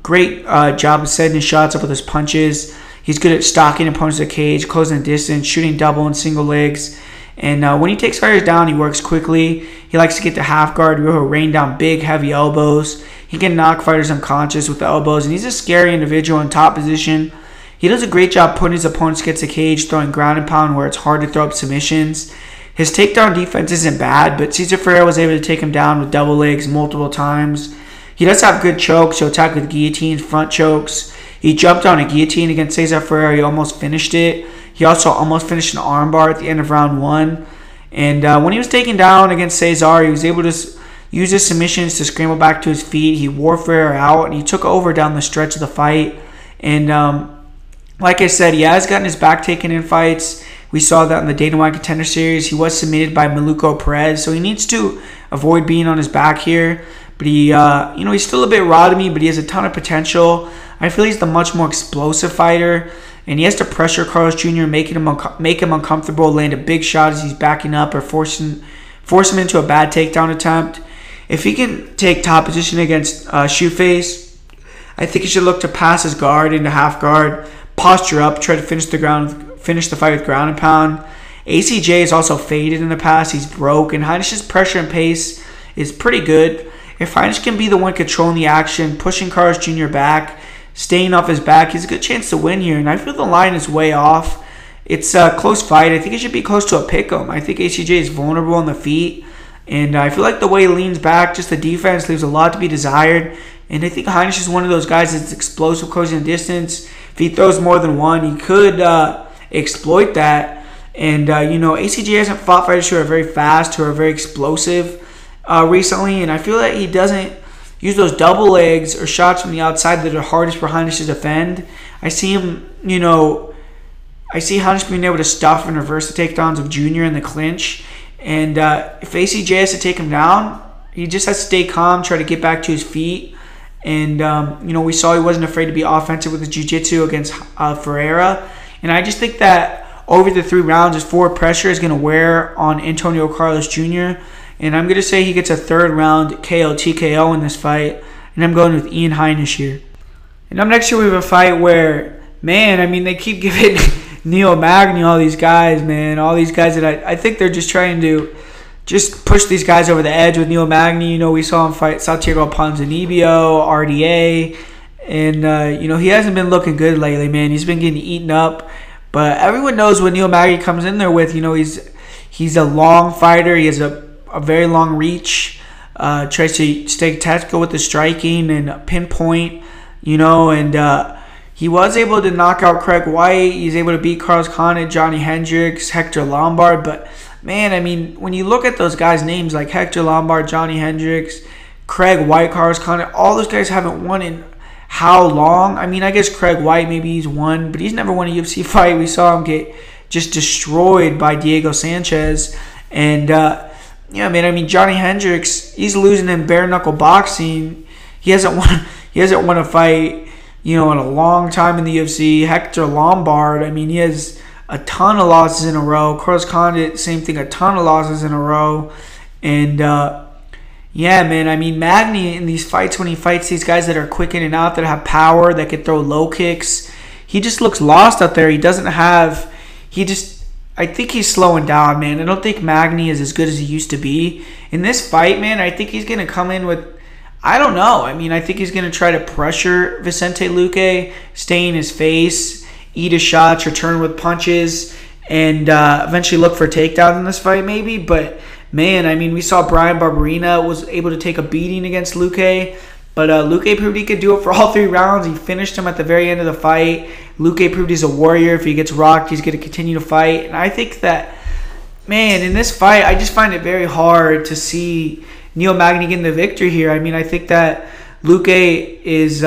Great job of setting his shots up with his punches. He's good at stalking opponents in the cage, closing the distance, shooting double and single legs. And when he takes fighters down, he works quickly. He likes to get to half guard. He'll rain down big, heavy elbows. He can knock fighters unconscious with the elbows. And he's a scary individual in top position. He does a great job putting his opponents against the cage, throwing ground and pound where it's hard to throw up submissions. His takedown defense isn't bad, but Cesar Ferreira was able to take him down with double legs multiple times. He does have good chokes. He'll attack with guillotines, front chokes. He jumped on a guillotine against Cesar Ferreira. He almost finished it. He also almost finished an armbar at the end of round 1. And when he was taken down against Cesar, he was able to use his submissions to scramble back to his feet. He wore Ferreira out, and he took over down the stretch of the fight. And like I said, he has gotten his back taken in fights. We saw that in the Dana White Contender Series. He was submitted by Maluco Perez, so he needs to avoid being on his back here. But he, he's still a bit raw to me, but he has a ton of potential. I feel he's the much more explosive fighter, and he has to pressure Carlos Jr., make him uncomfortable, land a big shot as he's backing up, or force him into a bad takedown attempt. If he can take top position against Shoeface, I think he should look to pass his guard into half guard, posture up, try to finish the fight with ground and pound. ACJ is also faded in the past. He's broke, and Heinisch's pressure and pace is pretty good. If Heinisch can be the one controlling the action, pushing Carlos Jr. back, staying off his back, he's a good chance to win here. And I feel the line is way off. It's a close fight. I think it should be close to a pick'em. I think ACJ is vulnerable on the feet. And I feel like the way he leans back, just the defense, leaves a lot to be desired. And I think Heinisch is one of those guys that's explosive closing distance. If he throws more than one, he could exploit that. And, ACJ hasn't fought fighters who are very fast, who are very explosive recently. And I feel that he doesn't use those double legs or shots from the outside that are hardest for Heinisch to defend. I see him, I see Heinisch being able to stuff and reverse the takedowns of Junior in the clinch. And if ACJ has to take him down, he just has to stay calm, try to get back to his feet. And, we saw he wasn't afraid to be offensive with his jiu-jitsu against Ferreira. And I just think that over the 3 rounds, his forward pressure is going to wear on Antonio Carlos Jr., and I'm going to say he gets a 3rd round KO TKO in this fight. And I'm going with Ian Heinisch here. And up next here we have a fight where, they keep giving Neil Magny all these guys, man. All these guys that I think they're just trying to just push these guys over the edge with Neil Magny. We saw him fight Santiago Ponzinibbio, RDA. And, he hasn't been looking good lately, man. He's been getting eaten up. But everyone knows what Neil Magny comes in there with. He's a long fighter. He has a very long reach, tries to stay tactical with the striking and pinpoint, and he was able to knock out Craig White. He's able to beat Carlos Condit, Johnny Hendricks, Hector Lombard. But, when you look at those guys' names like Hector Lombard, Johnny Hendricks, Craig White, Carlos Condit, all those guys haven't won in how long? I mean, I guess Craig White, maybe he's won, but he's never won a UFC fight. We saw him get just destroyed by Diego Sanchez. And, yeah, man, I mean, Johnny Hendricks, he's losing in bare-knuckle boxing. He hasn't won a fight, in a long time in the UFC. Hector Lombard, I mean, he has a ton of losses in a row. Carlos Condit, same thing, a ton of losses in a row. And, yeah, man, I mean, Magny in these fights, when he fights these guys that are quick in and out, that have power, that can throw low kicks, he just looks lost out there. I think he's slowing down, man. I don't think Magny is as good as he used to be. In this fight, man, I think he's going to come in with, I don't know. I mean, I think he's going to try to pressure Vicente Luque, stay in his face, eat his shots, return with punches, and eventually look for a takedown in this fight maybe. But, man, I mean, we saw Brian Barberena was able to take a beating against Luque. But Luque proved he could do it for all 3 rounds. He finished him at the very end of the fight. Luque proved he's a warrior. If he gets rocked, he's going to continue to fight. And I think that, man, in this fight, I just find it very hard to see Neil Magny getting the victory here. I mean, I think that Luque is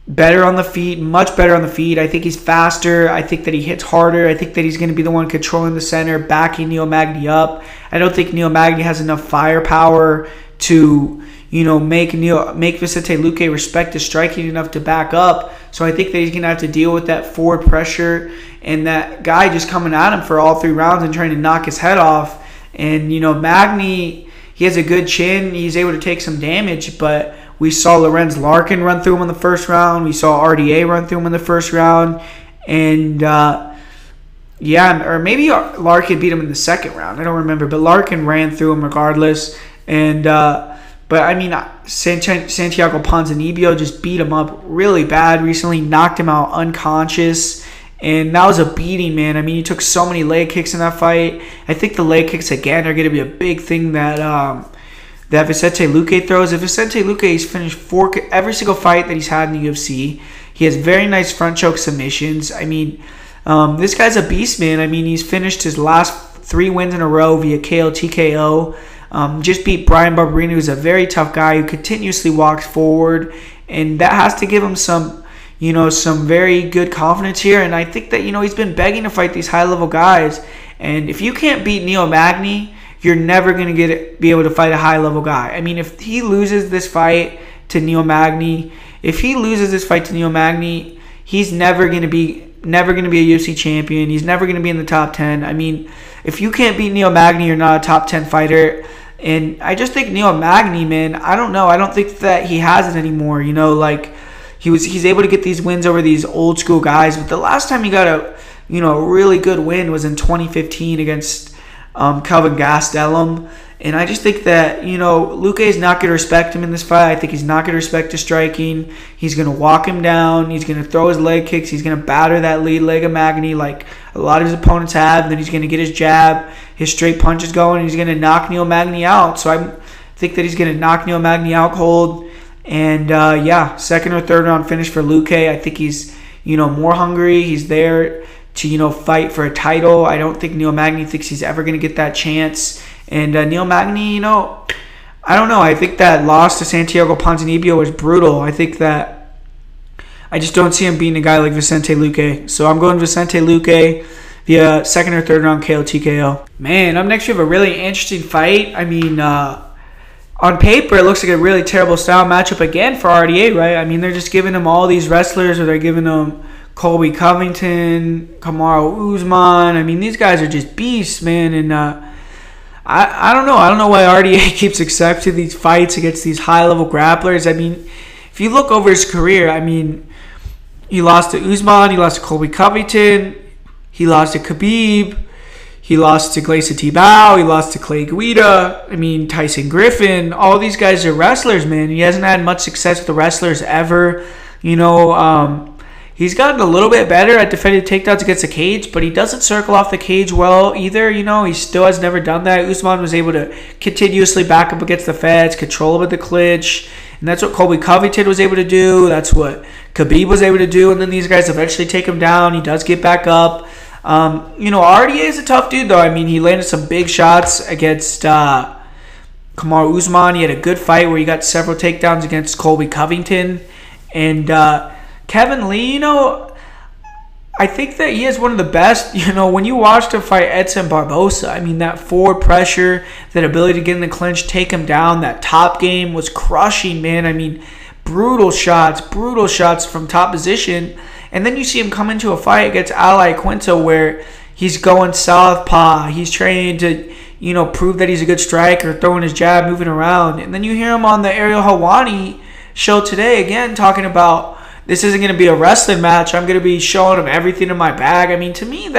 better on the feet, much better on the feet. I think he's faster. I think that he hits harder. I think that he's going to be the one controlling the center, backing Neil Magny up. I don't think Neil Magny has enough firepower to make Vicente Luque respect his striking enough to back up. So I think that he's going to have to deal with that forward pressure and that guy just coming at him for all 3 rounds and trying to knock his head off. And, Magny, he has a good chin. He's able to take some damage, but we saw Lorenz Larkin run through him in the first round. We saw RDA run through him in the first round. And, yeah, or maybe Larkin beat him in the second round. I don't remember, but Larkin ran through him regardless. And, but, I mean, Santiago Ponzinibbio just beat him up really bad recently, knocked him out unconscious, and that was a beating, man. I mean, he took so many leg kicks in that fight. I think the leg kicks, again, are going to be a big thing that that Vicente Luque throws. If Vicente Luque has finished every single fight that he's had in the UFC, he has very nice front choke submissions. I mean, this guy's a beast, man. I mean, he's finished his last 3 wins in a row via KO, TKO. Just beat Brian Barberena, who's a very tough guy who continuously walks forward, and that has to give him some very good confidence here. And I think that he's been begging to fight these high-level guys, and if you can't beat Neil Magny, you're never going to be able to fight a high-level guy. I mean, if he loses this fight to Neil Magny, he's never going to be a UFC champion. He's never going to be in the top 10. I mean, if you can't beat Neil Magny, you're not a top 10 fighter. And I just think Neil Magny, man, I don't know. I don't think that he has it anymore. He's able to get these wins over these old school guys. But the last time he got a really good win was in 2015 against Kelvin Gastelum. And I just think that, Luque is not going to respect him in this fight. I think he's not going to respect his striking. He's going to walk him down. He's going to throw his leg kicks. He's going to batter that lead leg of Magny like a lot of his opponents have. And then he's going to get his jab, his straight punches going, and he's going to knock Neil Magny out. So I think that he's going to knock Neil Magny out cold. And, second or third round finish for Luque. I think he's, more hungry. He's there to, fight for a title. I don't think Neil Magny thinks he's ever going to get that chance. And Neil Magny, I don't know. I think that loss to Santiago Ponzinibbio was brutal. I think that I just don't see him beating a guy like Vicente Luque. So I'm going Vicente Luque via second or third round KO TKO. Man, up next we have a really interesting fight. I mean, on paper it looks like a really terrible style matchup again for RDA, right? I mean, they're just giving him all these wrestlers, or they're giving him Colby Covington, Kamaru Usman. I mean, these guys are just beasts, man. And I don't know. I don't know why RDA keeps accepting these fights against these high-level grapplers. I mean, if you look over his career, I mean, he lost to Usman, he lost to Colby Covington, he lost to Khabib, he lost to Gleison Tibau, he lost to Clay Guida, I mean, Tyson Griffin. All these guys are wrestlers, man. He hasn't had much success with the wrestlers ever. He's gotten a little bit better at defending takedowns against the cage, but he doesn't circle off the cage well either. He still has never done that. Usman was able to continuously back up against the feds, control him at the clinch, and that's what Colby Covington was able to do. That's what Khabib was able to do, and then these guys eventually take him down. He does get back up. RDA is a tough dude, though. I mean, he landed some big shots against Kamaru Usman. He had a good fight where he got several takedowns against Colby Covington. And Kevin Lee, I think that he is one of the best. When you watched him fight Edson Barbosa, I mean, that forward pressure, that ability to get in the clinch, take him down, that top game was crushing, man. I mean, brutal shots from top position. And then you see him come into a fight against Ally Quinto where he's going southpaw. He's training to, prove that he's a good striker, throwing his jab, moving around. And then you hear him on the Ariel Helwani show today again talking about, this isn't going to be a wrestling match. I'm going to be showing him everything in my bag. I mean, to me,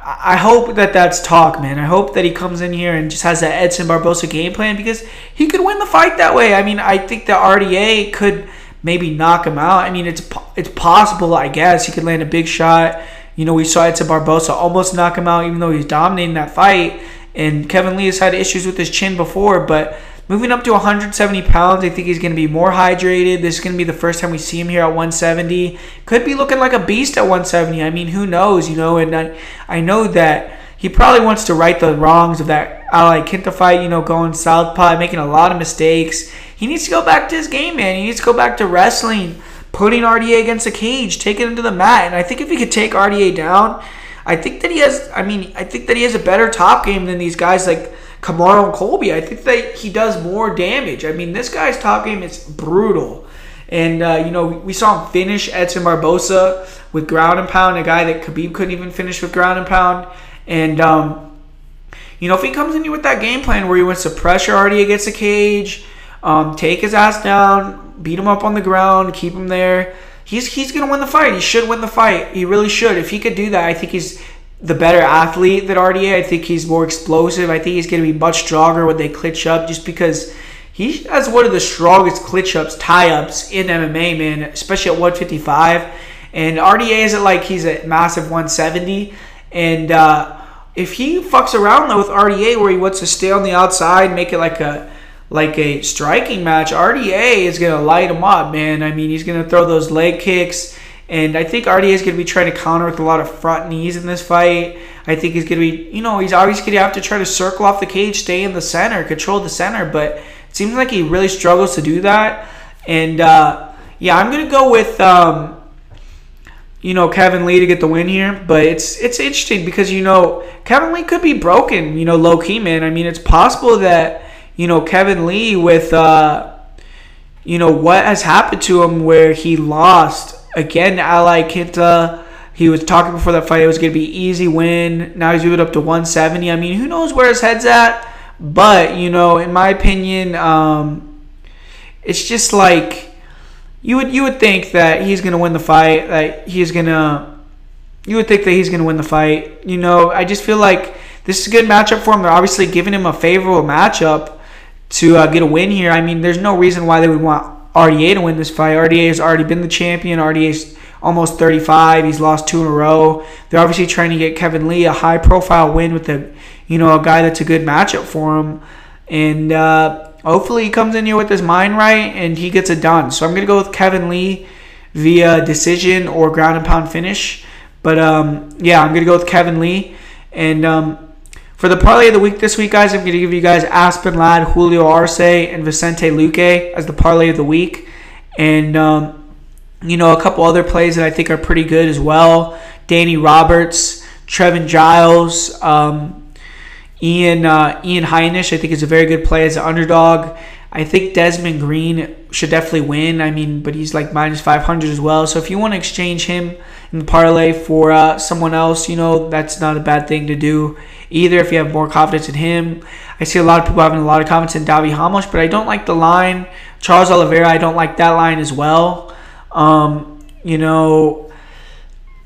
I hope that that's talk, man. I hope that he comes in here and just has that Edson Barbosa game plan because he could win the fight that way. I mean, I think the RDA could maybe knock him out. I mean, it's possible, I guess. He could land a big shot. We saw Edson Barbosa almost knock him out even though he's dominating that fight. And Kevin Lee has had issues with his chin before, but moving up to 170 pounds, I think he's going to be more hydrated. This is going to be the first time we see him here at 170. Could be looking like a beast at 170. I mean, who knows, and I know that he probably wants to right the wrongs of that Ally Quinto fight, going southpaw, making a lot of mistakes. He needs to go back to his game, man. He needs to go back to wrestling, putting RDA against the cage, taking him to the mat. And I think if he could take RDA down, I think that he has a better top game than these guys like Kamaru and Colby. I think that he does more damage. I mean, this guy's top game is brutal. And, we saw him finish Edson Barbosa with ground and pound, a guy that Khabib couldn't even finish with ground and pound. And, if he comes in here with that game plan where he wants to pressure RDA against the cage, take his ass down, beat him up on the ground, keep him there, he's going to win the fight. He should win the fight. He really should. If he could do that, I think he's the better athlete than RDA. I think he's more explosive. I think he's going to be much stronger when they clinch up just because he has one of the strongest clinch-ups, tie-ups in MMA, man, especially at 155. And RDA isn't like he's a massive 170. And if he fucks around, though, with RDA where he wants to stay on the outside, make it like a striking match, RDA is going to light him up, man. I mean, he's going to throw those leg kicks. And I think RDA is going to be trying to counter with a lot of front knees in this fight. I think he's going to be, he's always going to have to try to circle off the cage, stay in the center, control the center. But it seems like he really struggles to do that. And, I'm going to go with, Kevin Lee to get the win here. But it's interesting because, Kevin Lee could be broken, low-key, man. I mean, it's possible that, Kevin Lee with, what has happened to him where he lost again, Ally Quinto. He was talking before that fight. It was going to be easy win. Now he's moved up to 170. I mean, who knows where his head's at? But, in my opinion, it's just like you would think that he's going to win the fight. You would think that he's going to win the fight. I just feel like this is a good matchup for him. They're obviously giving him a favorable matchup to get a win here. I mean, there's no reason why they would want RDA to win this fight. RDA has already been the champion. RDA's almost 35. He's lost 2 in a row. They're obviously trying to get Kevin Lee a high-profile win with a guy that's a good matchup for him. And hopefully he comes in here with his mind right and he gets it done. So I'm going to go with Kevin Lee via decision or ground and pound finish. But, I'm going to go with Kevin Lee. And for the parlay of the week this week, guys, I'm going to give you guys Aspen Ladd, Julio Arce, and Vicente Luque as the parlay of the week. And, a couple other plays that I think are pretty good as well. Danny Roberts, Trevin Giles, Ian Heinisch, I think is a very good play as an underdog. I think Desmond Green should definitely win. I mean, but he's like minus 500 as well. So if you want to exchange him in the parlay for someone else, that's not a bad thing to do either if you have more confidence in him. I see a lot of people having a lot of confidence in Davi Ramos, but I don't like the line. Charles Oliveira, I don't like that line as well.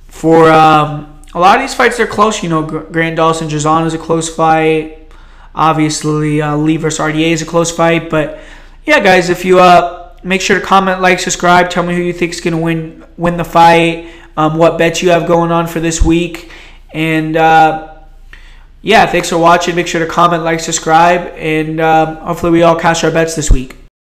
For a lot of these fights, they're close. Grant Dawson, Jazan is a close fight. Obviously, Lee versus RDA is a close fight. But, yeah, guys, if you make sure to comment, like, subscribe. Tell me who you think is going to win the fight, what bets you have going on for this week. And, thanks for watching. Make sure to comment, like, subscribe. And hopefully we all cash our bets this week.